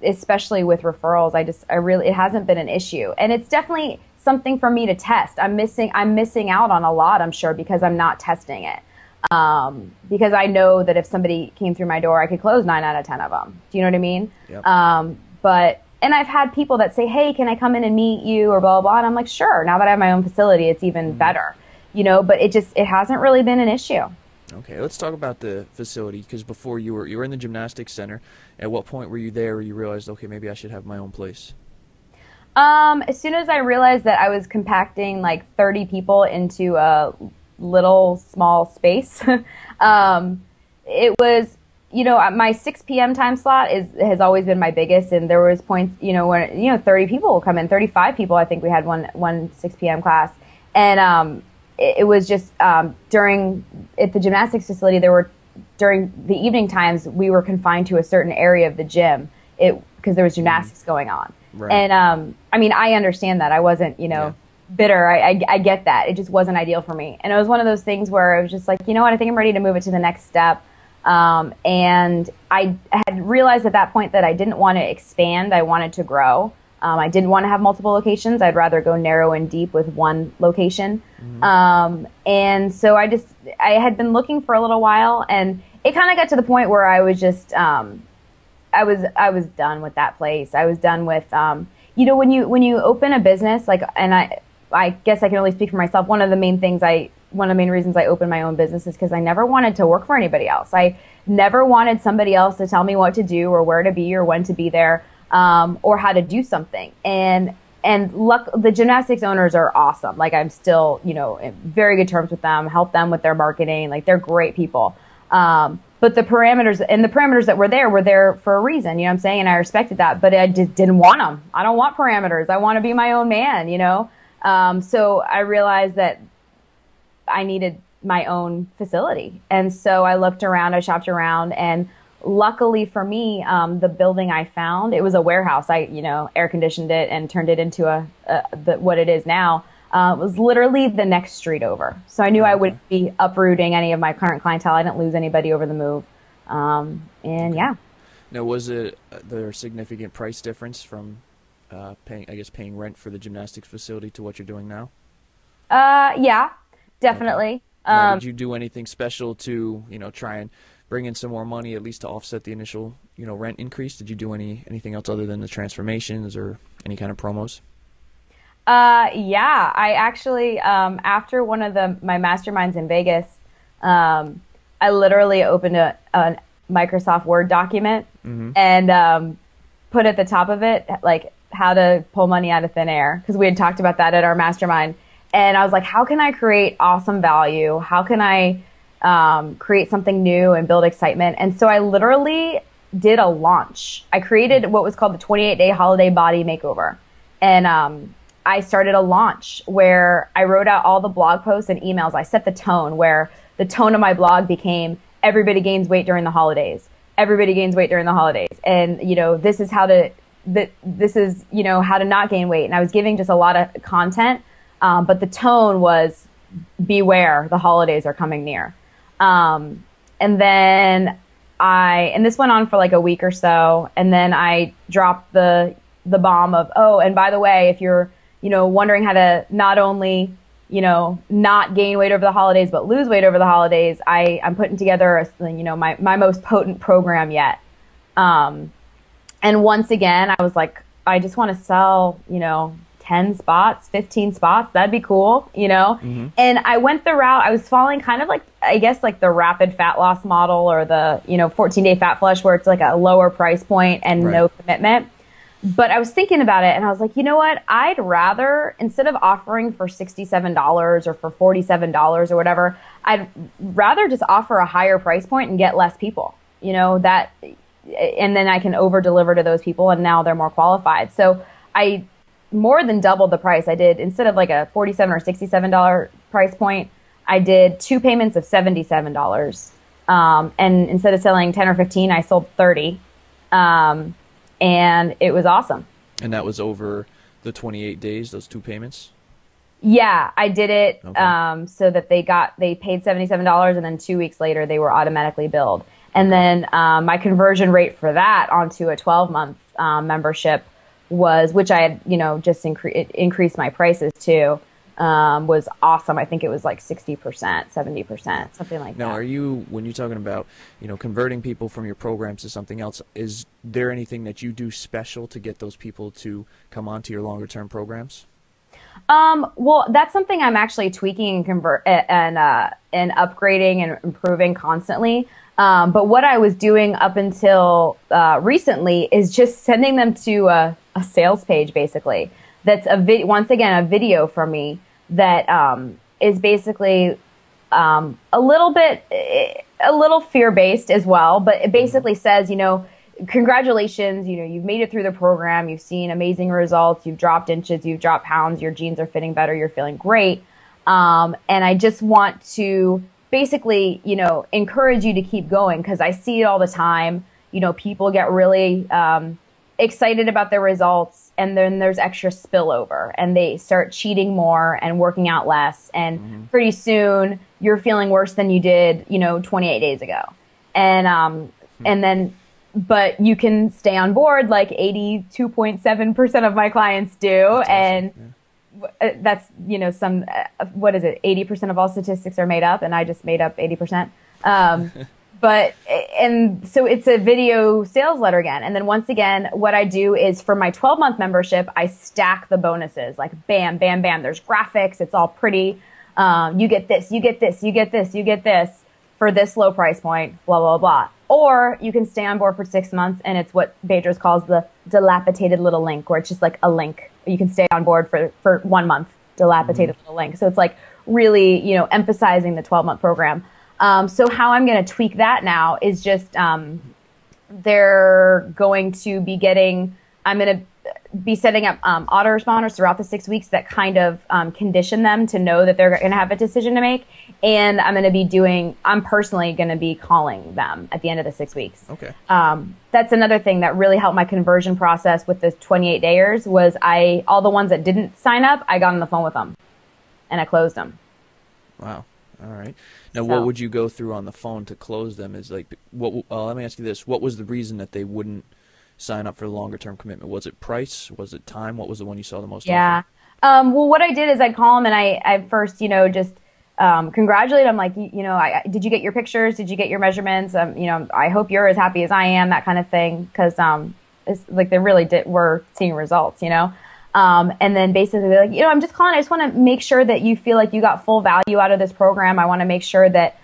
especially with referrals, it hasn't been an issue, and it's definitely something for me to test. I'm missing out on a lot, I'm sure, because I'm not testing it. Because I know that if somebody came through my door, I could close 9 out of 10 of them. Do you know what I mean? Yep. And I've had people that say, "Hey, can I come in and meet you?" or blah, blah, blah. And I'm like, sure. Now that I have my own facility, it's even better, but it hasn't really been an issue. Okay, let's talk about the facility, because before you were in the gymnastics center. At what point were you there where you realized, okay, maybe I should have my own place? As soon as I realized that I was compacting like 30 people into a little small space, it was, my 6 p.m. time slot has always been my biggest, and there was points, when 30 people will come in, 35 people. I think we had one 6 p.m. class, and it was just at the gymnastics facility, during the evening times, we were confined to a certain area of the gym because there was gymnastics going on. Right. And I understand that. I wasn't, bitter. I get that. It just wasn't ideal for me. And it was one of those things where it was just like, I think I'm ready to move it to the next step. And I had realized at that point that I didn't want to expand. I wanted to grow. I didn't want to have multiple locations. I'd rather go narrow and deep with one location. Mm-hmm. And so I had been looking for a little while, and it kind of got to the point where I was just, I was done with that place. I was done with, when you open a business, like, and I guess I can only speak for myself. One of the main reasons I opened my own business is because I never wanted to work for anybody else. I never wanted somebody else to tell me what to do or where to be or when to be there. Or how to do something. And the gymnastics owners are awesome. Like, I'm still, in very good terms with them, help them with their marketing. Like, they're great people. But the parameters that were there for a reason, you know what I'm saying? And I respected that, but I just didn't want them. I don't want parameters. I want to be my own man, So I realized that I needed my own facility. And so I looked around, I shopped around, and luckily for me, the building I found, it was a warehouse. I, air conditioned it and turned it into what it is now. It was literally the next street over. So I knew I wouldn't be uprooting any of my current clientele. I didn't lose anybody over the move. Yeah. Now, was there a significant price difference from paying rent for the gymnastics facility to what you're doing now? Yeah, definitely. Okay. Now, did you do anything special to, try and bring in some more money, at least to offset the initial, rent increase? Did you do anything else other than the transformations or any kind of promos? Yeah, I actually, after one of my masterminds in Vegas, I literally opened a Microsoft Word document and put at the top of it, like, how to pull money out of thin air, because we had talked about that at our mastermind. And I was like, how can I create awesome value? How can I create something new and build excitement? And so I literally did a launch. I created what was called the 28-day holiday body makeover. And I started a launch where I wrote out all the blog posts and emails. I set the tone, where the tone of my blog became, everybody gains weight during the holidays. Everybody gains weight during the holidays. And, this is how to not gain weight. And I was giving just a lot of content. But the tone was, beware, the holidays are coming near. And then and this went on for like a week or so. And then I dropped the bomb of, oh, and by the way, if you're, wondering how to not only, not gain weight over the holidays, but lose weight over the holidays, I'm putting together my most potent program yet. And once again, I was like, I just want to sell, 10 spots, 15 spots. That'd be cool, Mm-hmm. And I went the route, I was following kind of like, I guess like the rapid fat loss model or the, 14-day fat flush where it's like a lower price point and Right. no commitment. But I was thinking about it and I was like, you know what? I'd rather, instead of offering for $67 or for $47 or whatever, I'd rather just offer a higher price point and get less people, that, and then I can over deliver to those people and now they're more qualified. So I more than doubled the price. I did, instead of like a $47 or $67 price point, I did 2 payments of $77. And instead of selling 10 or 15, I sold 30. And it was awesome. And that was over the 28 days, those 2 payments? Yeah, I did it Okay. so that they paid $77 and then 2 weeks later they were automatically billed. And then my conversion rate for that onto a 12-month membership was, which I had, just increased my prices to, was awesome. I think it was like 60%, 70%, something like that. Now, when you're talking about, converting people from your programs to something else, is there anything that you do special to get those people to come onto your longer term programs? Well, that's something I'm actually tweaking and upgrading and improving constantly. But what I was doing up until recently is just sending them to a sales page, basically. That's once again a video from me that is basically a little fear-based as well, but it basically says, congratulations, you've made it through the program, you've seen amazing results, you've dropped inches, you've dropped pounds, your jeans are fitting better, you're feeling great. And I just want to basically, encourage you to keep going, because I see it all the time. People get really excited about their results, and then there's extra spillover, and they start cheating more and working out less, and pretty soon you're feeling worse than you did, 28 days ago. And then, but you can stay on board like 82.7% of my clients do. That's and awesome. that's, some, what is it? 80% of all statistics are made up, and I just made up 80%. And so it's a video sales letter again. And then once again, what I do is for my 12-month membership, I stack the bonuses, like bam, bam, bam. There's graphics. It's all pretty. You get this, you get this, you get this, you get this for this low price point, blah, blah, blah. Or you can stay on board for 6 months, and it's what Bedros calls the dilapidated little link, where it's just like a link. You can stay on board for 1 month, dilapidated little link. So it's like really, emphasizing the 12-month program. So how I'm going to tweak that now is just they're going to be I'm going to be setting up autoresponders throughout the 6 weeks that kind of condition them to know that they're going to have a decision to make. And I'm personally going to be calling them at the end of the 6 weeks. Okay. That's another thing that really helped my conversion process with the 28 dayers was all the ones that didn't sign up, I got on the phone with them and I closed them. Wow. All right. Now, what would you go through on the phone to close them? Is like, let me ask you this: what was the reason that they wouldn't sign up for the longer term commitment? Was it price? Was it time? What was the one you saw the most? Yeah. Well, what I did is I'd call them and I first, just congratulate them. Like, did you get your pictures? Did you get your measurements? I hope you're as happy as I am. That kind of thing, because it's like they really were seeing results. And then basically they're like, I'm just calling. I just want to make sure that you feel like you got full value out of this program. I want to make sure that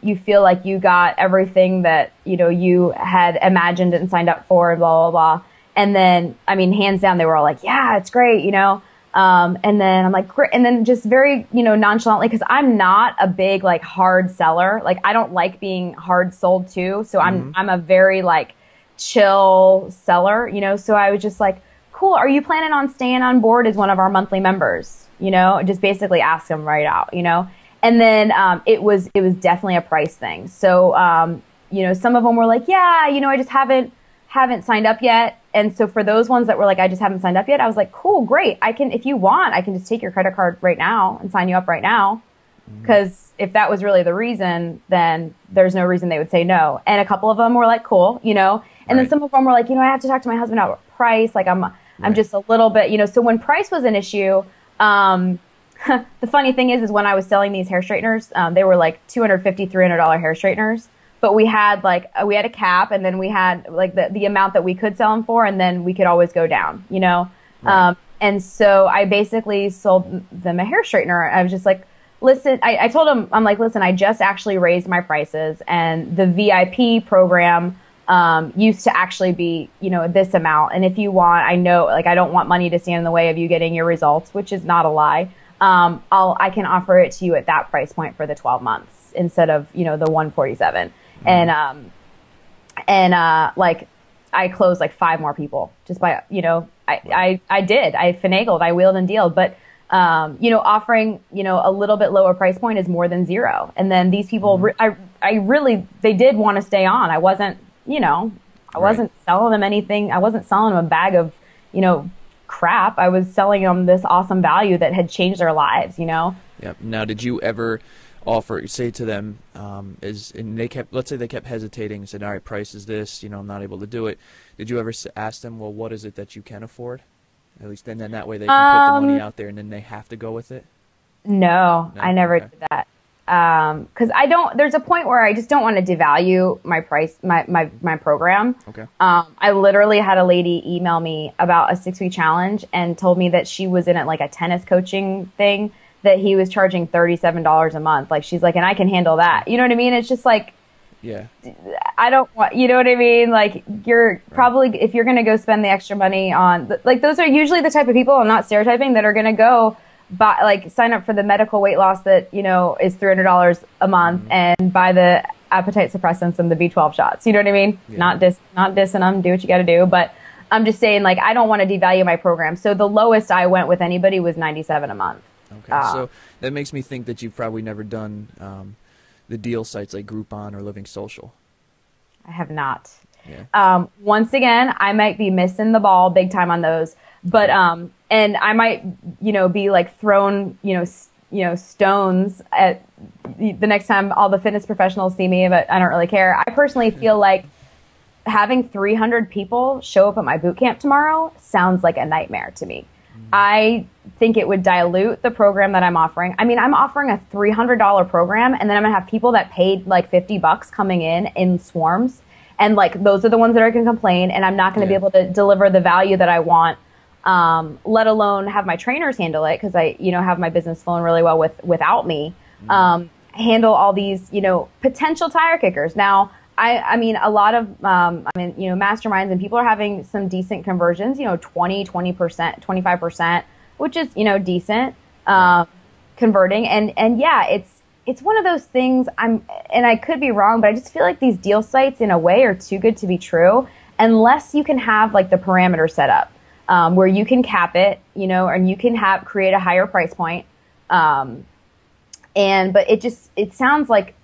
you feel like you got everything that, you had imagined and signed up for, and blah, blah, blah. And then, hands down, they were all like, yeah, it's great, and then I'm like, great. And then just very, nonchalantly, because I'm not a big, like, hard seller. Like, I don't like being hard sold to. So I'm a very, like, chill seller, So I was just like, cool, are you planning on staying on board as one of our monthly members? Just basically ask them right out, And then it was definitely a price thing. So, some of them were like, yeah, I just haven't signed up yet. And so for those ones that were like, I just haven't signed up yet, I was like, cool, great. If you want, I can just take your credit card right now and sign you up right now. Because if that was really the reason, then there's no reason they would say no. And a couple of them were like, cool, And then some of them were like, I have to talk to my husband about price. Like I'm just a little bit, so when price was an issue, the funny thing is when I was selling these hair straighteners, they were like $250, $300 hair straighteners. but we had a cap, and then we had like the amount that we could sell them for, and then we could always go down, you know? Right. And so I basically sold them a hair straightener. I was just like, listen, I told him, I'm like, listen, I just actually raised my prices, and the VIP program used to actually be, you know, this amount. And if you want, I know, like, I don't want money to stand in the way of you getting your results, which is not a lie. I can offer it to you at that price point for the 12 months instead of, you know, the 147. Like, I closed like 5 more people just by, you know, I finagled, I wheeled and dealed, but, you know, offering, you know, a little bit lower price point is more than zero. And then these people, they did want to stay on. I wasn't, you know, I wasn't selling them anything. I wasn't selling them a bag of, you know, crap. I was selling them this awesome value that had changed their lives, you know? Yep. Now, did you ever say to them, and let's say they kept hesitating and said, all right, price is this, you know, I'm not able to do it. Did you ever ask them, well, what is it that you can afford? At least then that way they can put the money out there and then they have to go with it? No, I never did that. Cause there's a point where I just don't want to devalue my price, my program. Okay. I literally had a lady email me about a 6-week challenge and told me that she was in it like a tennis coaching thing, that he was charging $37 a month. Like, she's like, and I can handle that. You know what I mean? It's just like, yeah, I don't want, you know what I mean? Like, you're probably, if you're going to go spend the extra money on, like, those are usually the type of people, I'm not stereotyping, that are going to go sign up for the medical weight loss that, you know, is $300 a month and buy the appetite suppressants and the B12 shots. You know what I mean? Yeah. Not dissing them, do what you got to do. But I'm just saying, like, I don't want to devalue my program. So the lowest I went with anybody was $97 a month. Okay. So that makes me think that you've probably never done the deal sites like Groupon or Living Social. I have not. Yeah. Once again, I might be missing the ball big time on those, but and I might, you know, be like thrown, you know, stones at the next time all the fitness professionals see me, but I don't really care. I personally feel like having 300 people show up at my boot camp tomorrow sounds like a nightmare to me. I think it would dilute the program that I'm offering. I mean, I'm offering a $300 program, and then I'm gonna have people that paid like $50 coming in swarms. And like, those are the ones that are going to complain, and I'm not going to be able to deliver the value that I want, let alone have my trainers handle it, because I, you know, have my business flowing really well without me. Handle all these, you know, potential tire kickers. Now, I mean, a lot of, you know, masterminds and people are having some decent conversions, you know, 20%, 25%, which is, you know, decent, converting. And yeah, it's one of those things, and I could be wrong, but I just feel like these deal sites in a way are too good to be true, unless you can have like the parameter set up, where you can cap it, you know, and you can create a higher price point. But it sounds like,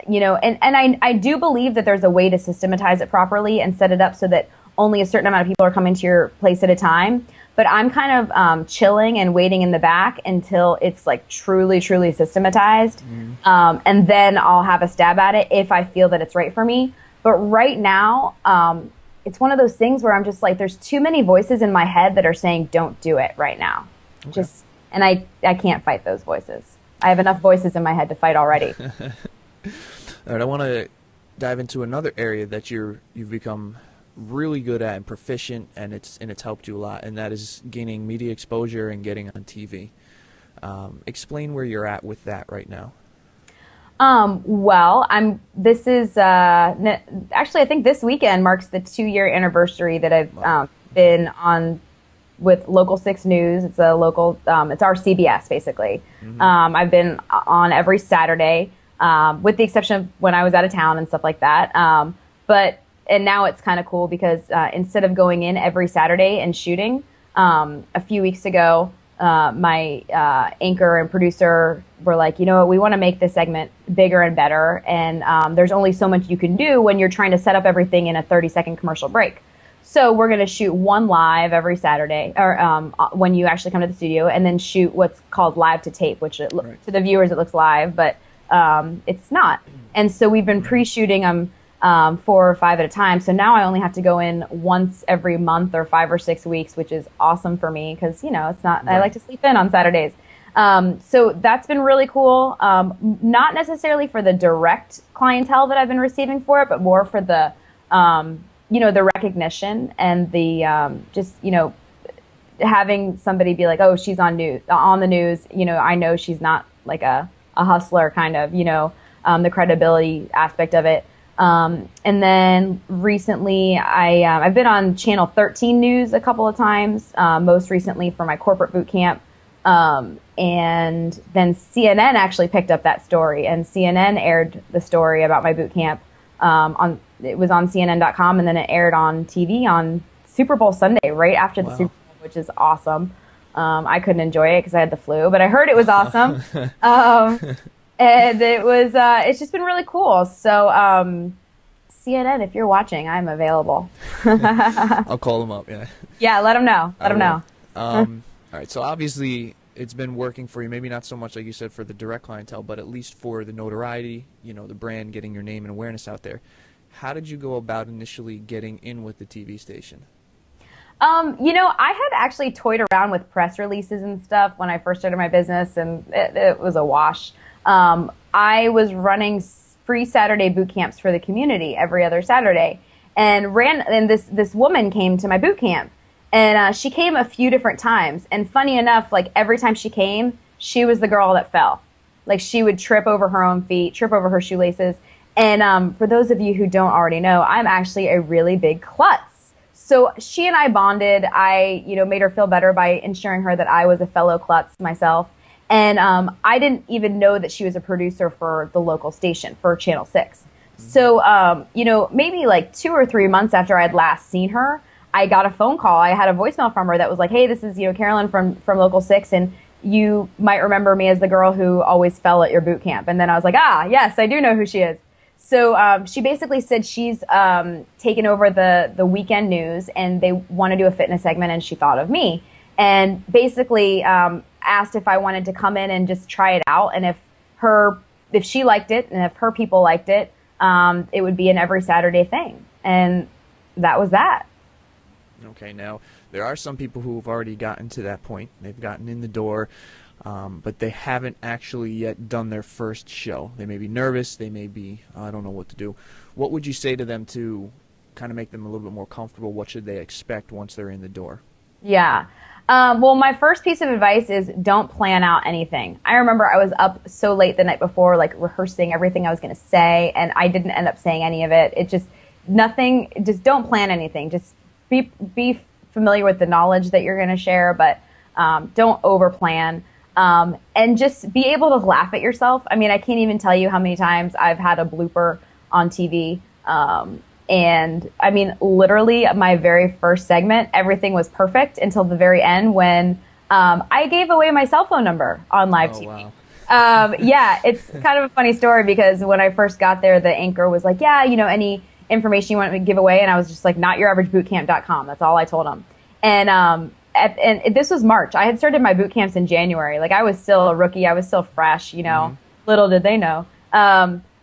you know, and I do believe that there's a way to systematize it properly and set it up so that only a certain amount of people are coming to your place at a time. But I'm kind of chilling and waiting in the back until it's like truly, truly systematized. And then I'll have a stab at it if I feel that it's right for me. But right now, it's one of those things where I'm just like, there's too many voices in my head that are saying, don't do it right now. Okay. And I can't fight those voices. I have enough voices in my head to fight already. All right, I want to dive into another area that you've become really good at and proficient, and it's helped you a lot, and that is gaining media exposure and getting on TV. Explain where you're at with that right now. Well, this is actually, I think this weekend marks the 2-year anniversary that I've been on with Local 6 News. It's a local, it's our CBS basically. I've been on every Saturday, with the exception of when I was out of town and stuff like that. And now it's kind of cool because instead of going in every Saturday and shooting, a few weeks ago, my anchor and producer were like, you know what, we want to make this segment bigger and better. And there's only so much you can do when you're trying to set up everything in a 30-second commercial break. So we're going to shoot one live every Saturday, or when you actually come to the studio, and then shoot what's called live to tape, which to the viewers it looks live, but it's not. And so we've been pre-shooting them 4 or 5 at a time. So now I only have to go in once every month or 5 or 6 weeks, which is awesome for me because, you know, it's not, I like to sleep in on Saturdays. So that's been really cool. Not necessarily for the direct clientele that I've been receiving for it, but more for the, the recognition and the, having somebody be like, oh, she's on the news. I know she's not like a hustler kind of, the credibility aspect of it. And then recently I've been on Channel 13 News a couple of times, most recently for my corporate boot camp. And then CNN actually picked up that story, and CNN aired the story about my boot camp. It was on CNN.com, and then it aired on TV on Super Bowl Sunday, right after the Super Bowl, which is awesome. I couldn't enjoy it because I had the flu, but I heard it was awesome. And it's just been really cool. So, CNN, if you're watching, I'm available. I'll call them up. Yeah. Yeah. Let them know. Let them know. All right. So obviously it's been working for you. Maybe not so much like you said for the direct clientele, but at least for the notoriety, the brand, getting your name and awareness out there. How did you go about initially getting in with the TV station? I had actually toyed around with press releases and stuff when I first started my business, and it was a wash. I was running free Saturday boot camps for the community every other Saturday, and this woman came to my boot camp, and she came a few different times. And funny enough, like every time she came, she was the girl that fell. Like she would trip over her own feet, trip over her shoelaces. And for those of you who don't already know, I'm actually a really big klutz. So she and I bonded. I, made her feel better by ensuring her that I was a fellow klutz myself. And I didn't even know that she was a producer for the local station, for Channel 6. So, maybe like 2 or 3 months after I'd last seen her, I got a phone call. I had a voicemail from her that was like, hey, this is, Carolyn from Local 6, and you might remember me as the girl who always fell at your boot camp. And then I was like, yes, I do know who she is. So she basically said she's taken over the weekend news, and they want to do a fitness segment, and she thought of me. And basically asked if I wanted to come in and just try it out, and if she liked it, and if her people liked it, it would be an every Saturday thing. And that was that. Okay, now there are some people who have already gotten to that point. They've gotten in the door, but they haven't actually yet done their first show. They may be nervous. They may be, I don't know what to do. What would you say to them to kind of make them a little bit more comfortable? What should they expect once they're in the door? Yeah. Well, my first piece of advice is don't plan out anything. I remember I was up so late the night before, like rehearsing everything I was going to say, and I didn't end up saying any of it. Just don't plan anything. Just be familiar with the knowledge that you're going to share, but don't overplan. And just be able to laugh at yourself. I mean, I can't even tell you how many times I've had a blooper on TV. And I mean, literally my very first segment, everything was perfect until the very end when I gave away my cell phone number on live TV. Wow. Yeah, it's kind of a funny story because when I first got there, the anchor was like, yeah, any information you want me to give away? And I was just like, notyouraveragebbootcamp.com. That's all I told him. And this was March. I had started my boot camps in January. Like I was still a rookie. I was still fresh, little did they know.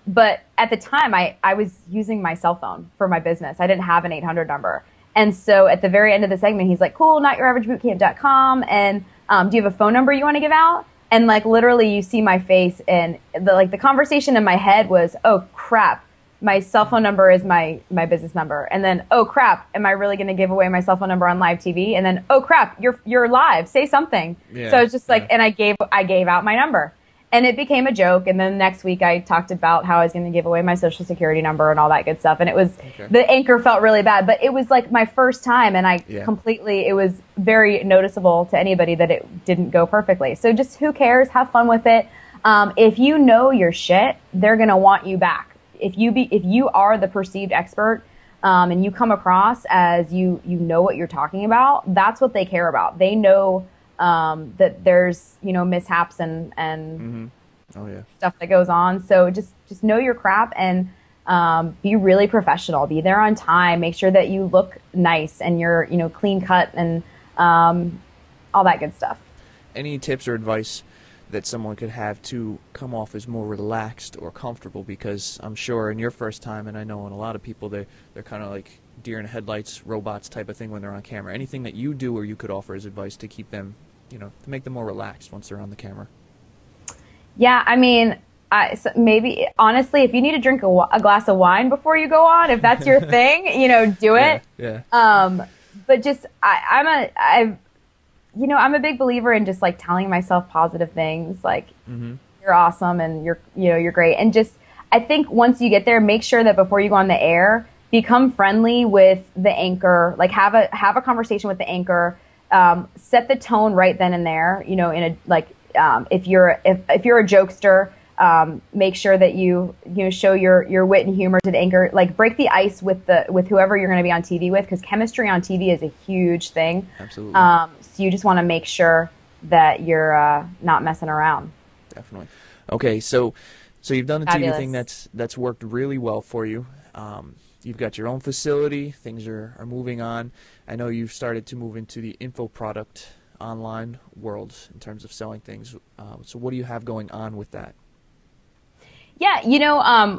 But at the time, I was using my cell phone for my business. I didn't have an 800 number. And so at the very end of the segment, he's like, cool, notyouraveragebbootcamp.com. And do you have a phone number you want to give out? And like literally you see my face, and the conversation in my head was, oh crap, my cell phone number is my business number. And then, oh crap, am I really going to give away my cell phone number on live TV? And then, oh crap, you're live, say something. Yeah, so it's just like, and I gave out my number. And it became a joke. And then next week I talked about how I was going to give away my social security number and all that good stuff. And it was, the anchor felt really bad, but it was like my first time. And it was very noticeable to anybody that it didn't go perfectly. So just who cares? Have fun with it. If you know your shit, they're going to want you back. If you are the perceived expert, and you come across as you know what you're talking about, that's what they care about. They know that there's mishaps and stuff that goes on. So just know your crap and be really professional. Be there on time. Make sure that you look nice and you're clean cut and all that good stuff. Any tips or advice that someone could have to come off as more relaxed or comfortable? Because I'm sure in your first time, and I know in a lot of people, they're kind of like deer in headlights, robots type of thing when they're on camera. Anything that you do or you could offer as advice to keep them to make them more relaxed once they're on the camera? Yeah, I mean, so maybe honestly, if you need to drink a glass of wine before you go on, if that's your thing, do it. Yeah. But just I'm a big believer in just like telling myself positive things, like you're awesome and you're great, and just I think once you get there, make sure that before you go on the air, become friendly with the anchor, like have a conversation with the anchor, set the tone right then and there, in a like. If you're a jokester, make sure that you show your wit and humor to the anchor. Like break the ice with whoever you're going to be on TV with, because chemistry on TV is a huge thing. Absolutely. So you just want to make sure that you're not messing around. Definitely. Okay, so you've done a Fabulous. TV thing that's worked really well for you. You've got your own facility. Things are moving on. I know you've started to move into the info product online world in terms of selling things. So what do you have going on with that? Yeah,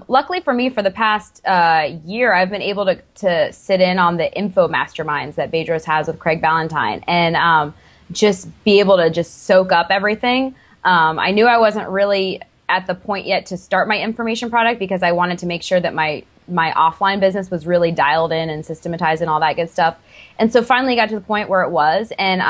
luckily for me, for the past year, I've been able to sit in on the info masterminds that Bedros has with Craig Ballantyne, and just be able to just soak up everything. I knew I wasn't really at the point yet to start my information product, because I wanted to make sure that my offline business was really dialed in and systematized and all that good stuff. And so finally got to the point where it was, and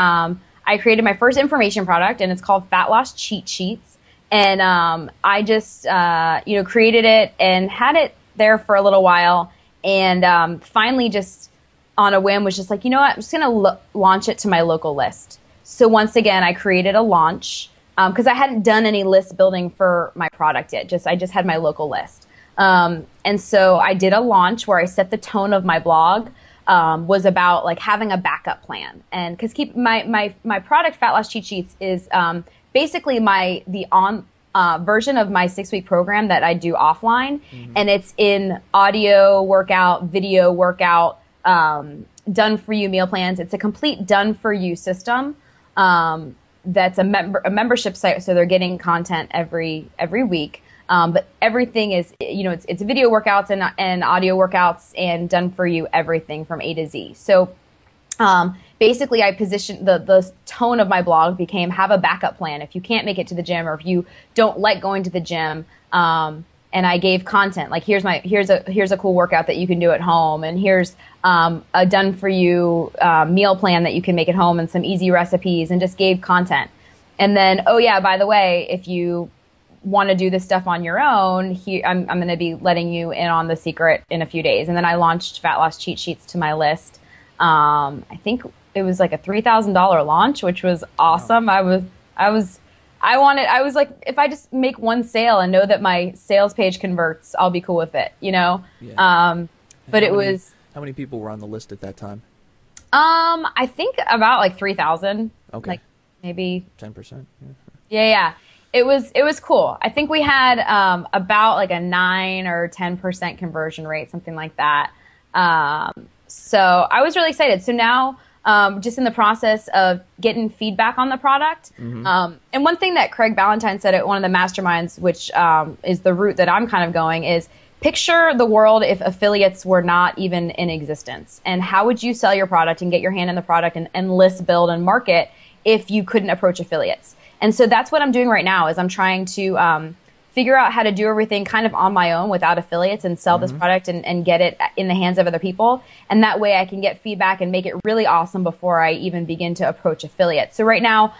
I created my first information product, and it's called Fat Loss Cheat Sheets. And I just, created it and had it there for a little while. And finally, just on a whim, was just like, you know what, I'm just going to launch it to my local list. So once again, I created a launch because I hadn't done any list building for my product yet. I just had my local list. And so I did a launch where I set the tone of my blog. Was about like having a backup plan, and because my product Fat Loss Cheat Sheets is basically the version of my 6-week program that I do offline, and it's in audio workout, video workout, done for you meal plans. It's a complete done for you system. That's a membership site, so they're getting content every week. But everything is, it's video workouts and audio workouts and done for you everything from A to Z. So basically I positioned the tone of my blog became have a backup plan if you can't make it to the gym, or if you don't like going to the gym. And I gave content like here's a cool workout that you can do at home, and here's a done for you meal plan that you can make at home, and some easy recipes, and just gave content. And then, oh yeah, by the way, if you want to do this stuff on your own, I'm going to be letting you in on the secret in a few days. And then I launched Fat Loss Cheat Sheets to my list. I think it was like a $3,000 launch, which was awesome. Wow. I was like, if I just make one sale and know that my sales page converts, I'll be cool with it, Yeah. But how many people were on the list at that time? I think about like 3,000. Okay. Like maybe 10%. Yeah. It was cool. I think we had about like a 9 or 10% conversion rate, something like that. So I was really excited. So now, just in the process of getting feedback on the product. And one thing that Craig Ballantyne said at one of the masterminds, which is the route that I'm kind of going, is picture the world if affiliates were not even in existence. And how would you sell your product and get your hand in the product and list, build, and market if you couldn't approach affiliates? And so that's what I'm doing right now, is I'm trying to figure out how to do everything kind of on my own without affiliates, and sell this product and get it in the hands of other people. And that way I can get feedback and make it really awesome before I even begin to approach affiliates. So right now,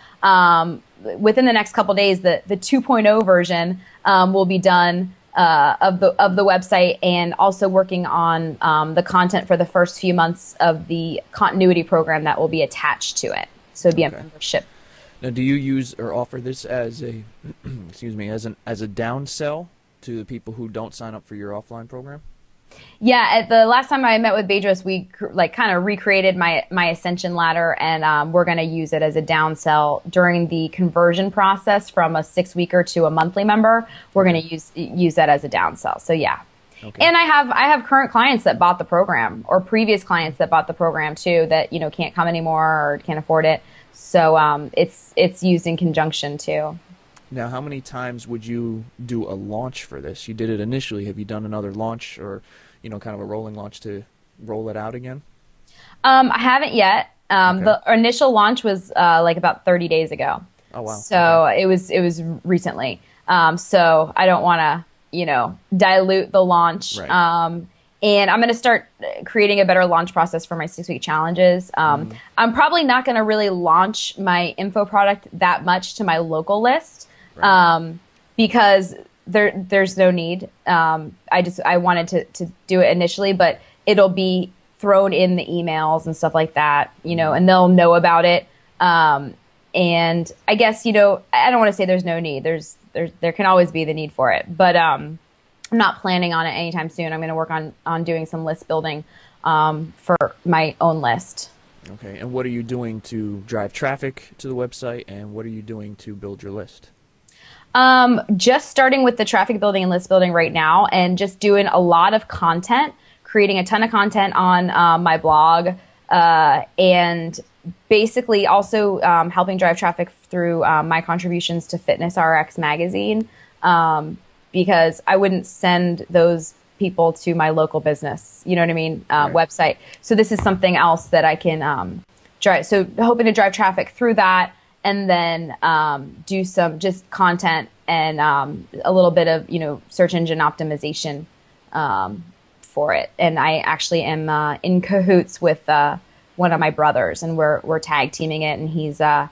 within the next couple of days, the 2.0 version will be done of the website, and also working on the content for the first few months of the continuity program that will be attached to it. So it'll be a membership. Now, do you use or offer this as a, as a downsell to the people who don't sign up for your offline program? Yeah, at the last time I met with Bedros, we kind of recreated my ascension ladder, and we're going to use it as a downsell during the conversion process from a 6-weeker to a monthly member. We're going to use that as a downsell. So yeah. Okay. And I have current clients that bought the program, or previous clients that bought the program too, that can't come anymore or can't afford it. So it's used in conjunction too. Now, how many times would you do a launch for this? You did it initially. Have you done another launch, or kind of a rolling launch to roll it out again? I haven't yet. The initial launch was like about 30 days ago. Oh, wow. So it was recently. So I don't want to, dilute the launch. Right. And I'm going to start creating a better launch process for my 6-week challenges. I'm probably not going to really launch my info product that much to my local list, Right. because there's no need. I wanted to do it initially, but it'll be thrown in the emails and stuff like that, and they'll know about it. And I guess, I don't want to say there's no need. There can always be the need for it, but I'm not planning on it anytime soon. I'm going to work on doing some list building for my own list. Okay. And what are you doing to drive traffic to the website, and what are you doing to build your list? Just starting with the traffic building and list building right now, and just doing a lot of content, creating a ton of content on my blog, and basically also helping drive traffic through my contributions to Fitness RX magazine, because I wouldn't send those people to my local business, you know what I mean, website. So this is something else that I can drive. So hoping to drive traffic through that, and then do some just content and a little bit of, search engine optimization for it. And I actually am in cahoots with one of my brothers, and we're tag teaming it. And he's a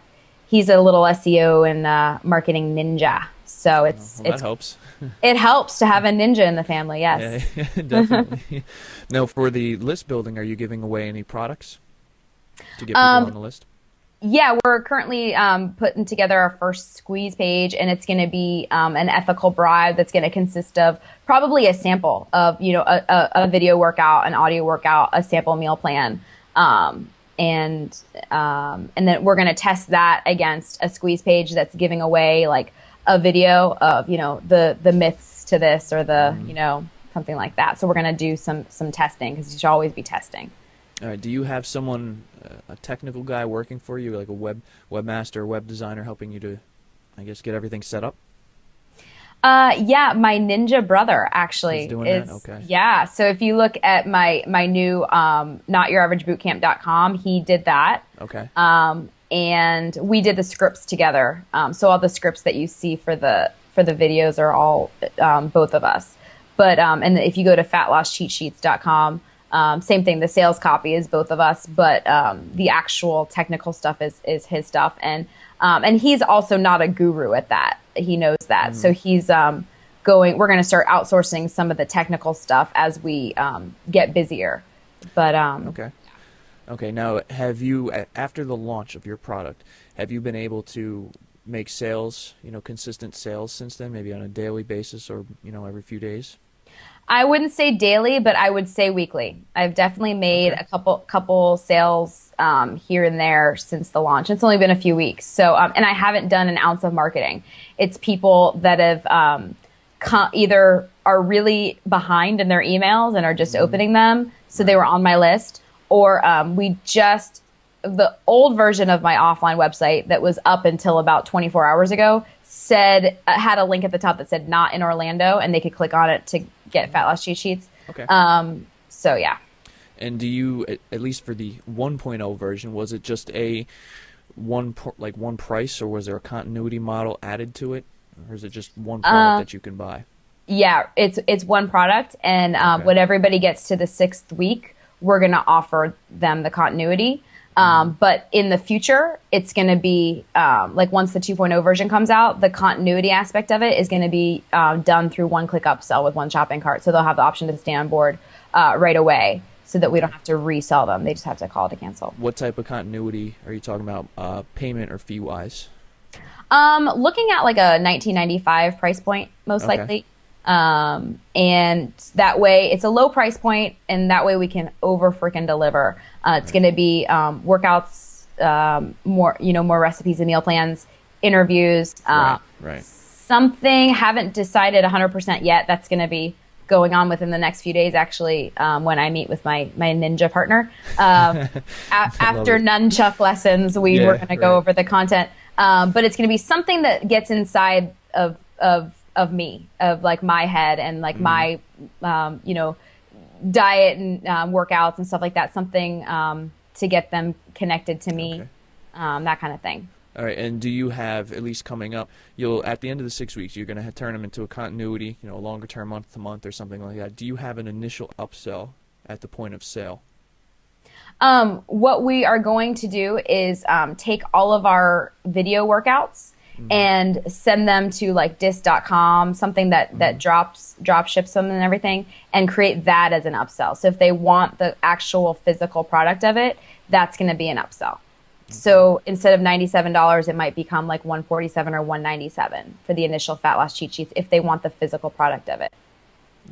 little SEO and marketing ninja. So that helps. It helps to have a ninja in the family. Yes. Yeah, definitely. Now, for the list building, are you giving away any products to get people on the list? Yeah, we're currently putting together our first squeeze page, and it's going to be an ethical bribe that's going to consist of probably a sample of, a video workout, an audio workout, a sample meal plan. And then we're going to test that against a squeeze page that's giving away like a video of, the myths to this, or the, something like that. So we're going to do some testing, because you should always be testing. All right. Do you have someone, a technical guy working for you, like a webmaster, web designer, helping you to, I guess, get everything set up? Yeah, my ninja brother actually He's doing that? Okay. Yeah. So if you look at my new NotYourAverageBootcamp.com, he did that. Okay. And we did the scripts together. So all the scripts that you see for the videos are all both of us. But and if you go to FatLossCheatSheets.com, same thing. The sales copy is both of us, but the actual technical stuff is his stuff. And he's also not a guru at that. He knows that. So he's we're going to start outsourcing some of the technical stuff as we get busier. But Okay. Now, have you, after the launch of your product, have you been able to make sales, consistent sales since then, maybe on a daily basis, or, every few days? I wouldn't say daily, but I would say weekly. I've definitely made a couple sales here and there since the launch. It's only been a few weeks. So, and I haven't done an ounce of marketing. It's people that have either are really behind in their emails and are just opening them. So they were on my list, or the old version of my offline website that was up until about 24 hours ago had a link at the top that said not in Orlando, and they could click on it to get Fat Loss Cheat Sheets. Okay. So yeah. And do you, at least for the 1.0 version, was it just one price, or was there a continuity model added to it, or is it just one product that you can buy? Yeah, it's one product, and when everybody gets to the 6th week, we're going to offer them the continuity. But in the future, it's going to be once the 2.0 version comes out, the continuity aspect of it is going to be done through one-click upsell with one shopping cart. So they'll have the option to stay on board right away, so that we don't have to resell them. They just have to call to cancel. What type of continuity are you talking about, payment or fee-wise? Looking at like a $19.95 price point, most likely. And that way it's a low price point, and that way we can over freaking deliver. It's going to be workouts, more recipes and meal plans, interviews, right. Something haven't decided 100% yet. That's going to be going on within the next few days, actually, when I meet with my ninja partner. After nunchuck lessons, we're going to go over the content. But it's going to be something that gets inside of me, of like my head, and like my, diet and workouts and stuff like that. Something to get them connected to me, Okay. that kind of thing. All right, and do you have, at least coming up, you'll at the end of the 6 weeks, you're going to turn them into a continuity, a longer term, month to month or something like that. Do you have an initial upsell at the point of sale? What we are going to do is take all of our video workouts and send them to like disc.com, something that drop ships them and everything, and create that as an upsell. So if they want the actual physical product of it, that's going to be an upsell. So instead of $97, it might become like $147 or $197 for the initial fat loss cheat sheets if they want the physical product of it.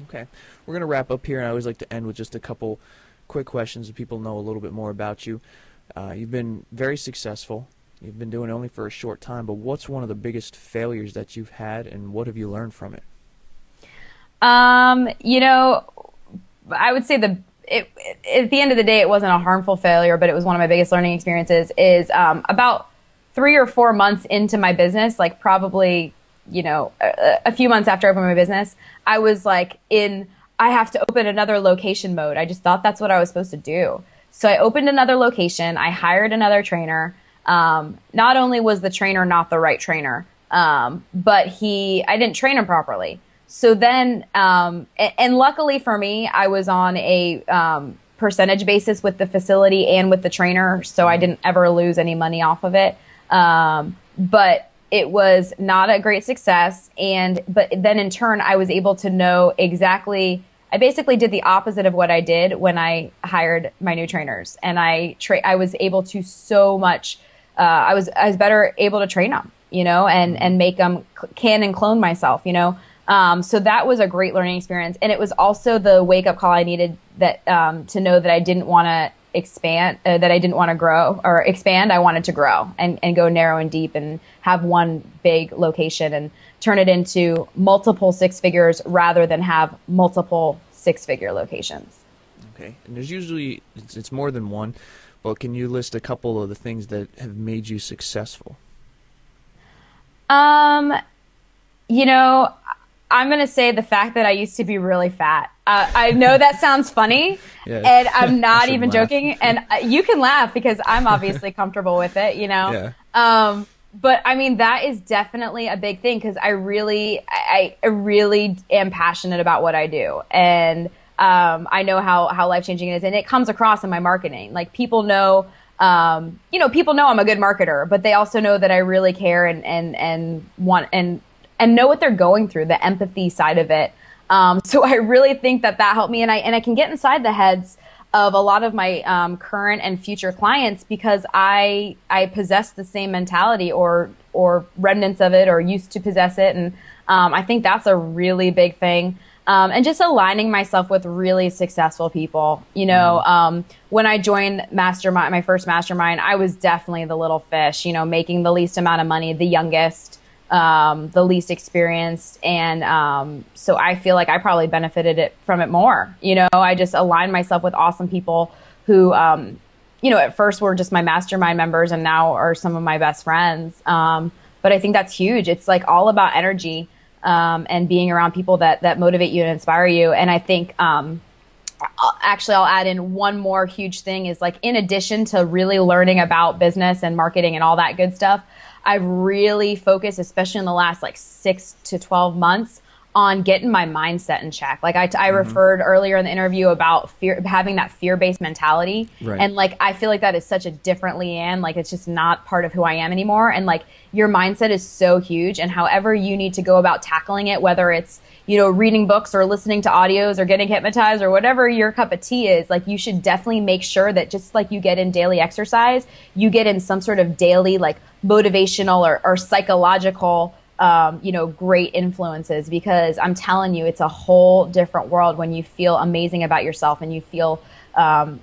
Okay. We're going to wrap up here, and I always like to end with just a couple quick questions so people know a little bit more about you. You've been very successful. You've been doing it only for a short time, but what's one of the biggest failures that you've had, and what have you learned from it? I would say at the end of the day, it wasn't a harmful failure, but it was one of my biggest learning experiences. Is about 3 or 4 months into my business, like probably, a few months after I opened my business, I was like I have to open another location mode. I just thought that's what I was supposed to do. So I opened another location. I hired another trainer. Not only was the trainer not the right trainer, but I didn't train him properly. So then, and luckily for me, I was on a percentage basis with the facility and with the trainer, so I didn't ever lose any money off of it. But it was not a great success. But then in turn, I was able to know exactly. I basically did the opposite of what I did when I hired my new trainers, and I was able to so much. I was better able to train them, and make them can and clone myself, So that was a great learning experience. And it was also the wake up call I needed to know that I didn't want to expand, that I didn't want to grow or expand. I wanted to grow and go narrow and deep and have one big location and turn it into multiple 6 figures rather than have multiple 6-figure locations. Okay. And there's usually, it's more than one, but can you list a couple of the things that have made you successful? I'm going to say the fact that I used to be really fat. I know that sounds funny, and I'm not even joking. And you can laugh because I'm obviously comfortable with it, Yeah. But I mean, that is definitely a big thing because I really am passionate about what I do. And I know how life-changing it is. And it comes across in my marketing. Like people know, people know I'm a good marketer, but they also know that I really care and want and know what they're going through, the empathy side of it. So I really think that helped me. And I can get inside the heads of a lot of my current and future clients because I possess the same mentality or remnants of it or used to possess it. And I think that's a really big thing. And just aligning myself with really successful people. When I joined my first mastermind, I was definitely the little fish, making the least amount of money, the youngest, the least experienced. And so I feel like I probably benefited from it more. I just aligned myself with awesome people who, at first were just my mastermind members and now are some of my best friends. But I think that's huge. It's like all about energy and being around people that motivate you and inspire you. And I think I'll add in one more huge thing is like in addition to really learning about business and marketing and all that good stuff, I've really focused, especially in the last 6 to 12 months, on getting my mindset in check. Like I referred earlier in the interview about having that fear-based mentality. Right. And I feel like that is such a different Leanne. It's just not part of who I am anymore. And your mindset is so huge. And however you need to go about tackling it, whether it's, reading books or listening to audios or getting hypnotized or whatever your cup of tea is, you should definitely make sure that just like you get in daily exercise, you get in some sort of daily, motivational or psychological great influences, because I'm telling you, it's a whole different world when you feel amazing about yourself and you feel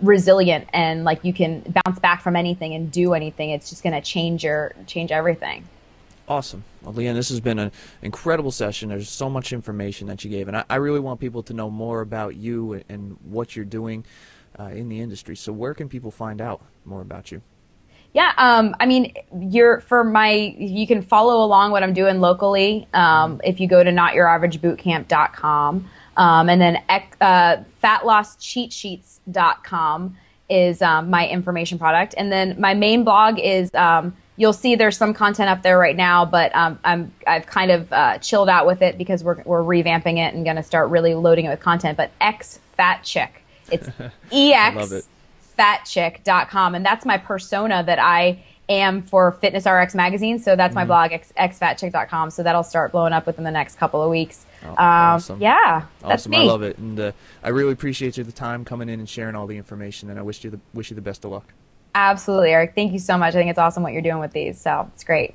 resilient and you can bounce back from anything and do anything. It's just going to change everything. Awesome. Well, Leanne, this has been an incredible session. There's so much information that you gave, and I really want people to know more about you and what you're doing in the industry. So where can people find out more about you? Yeah, you can follow along what I'm doing locally if you go to notyouraveragebooTcamp.com and then fatlosscheatsheets.com. my information product. And then my main blog is, you'll see there's some content up there right now, but I've kind of chilled out with it because we're revamping it and going to start really loading it with content. But X Fat Chick, it's exfatchick.com, and that's my persona that I am for Fitness RX magazine. So that's my blog, xfatchick.com. So that'll start blowing up within the next couple of weeks. Awesome. Yeah, that's awesome. me. I love it, and I really appreciate you the time coming in and sharing all the information. And I wish you the best of luck. Absolutely, Eric. Thank you so much. I think it's awesome what you're doing with these. So it's great.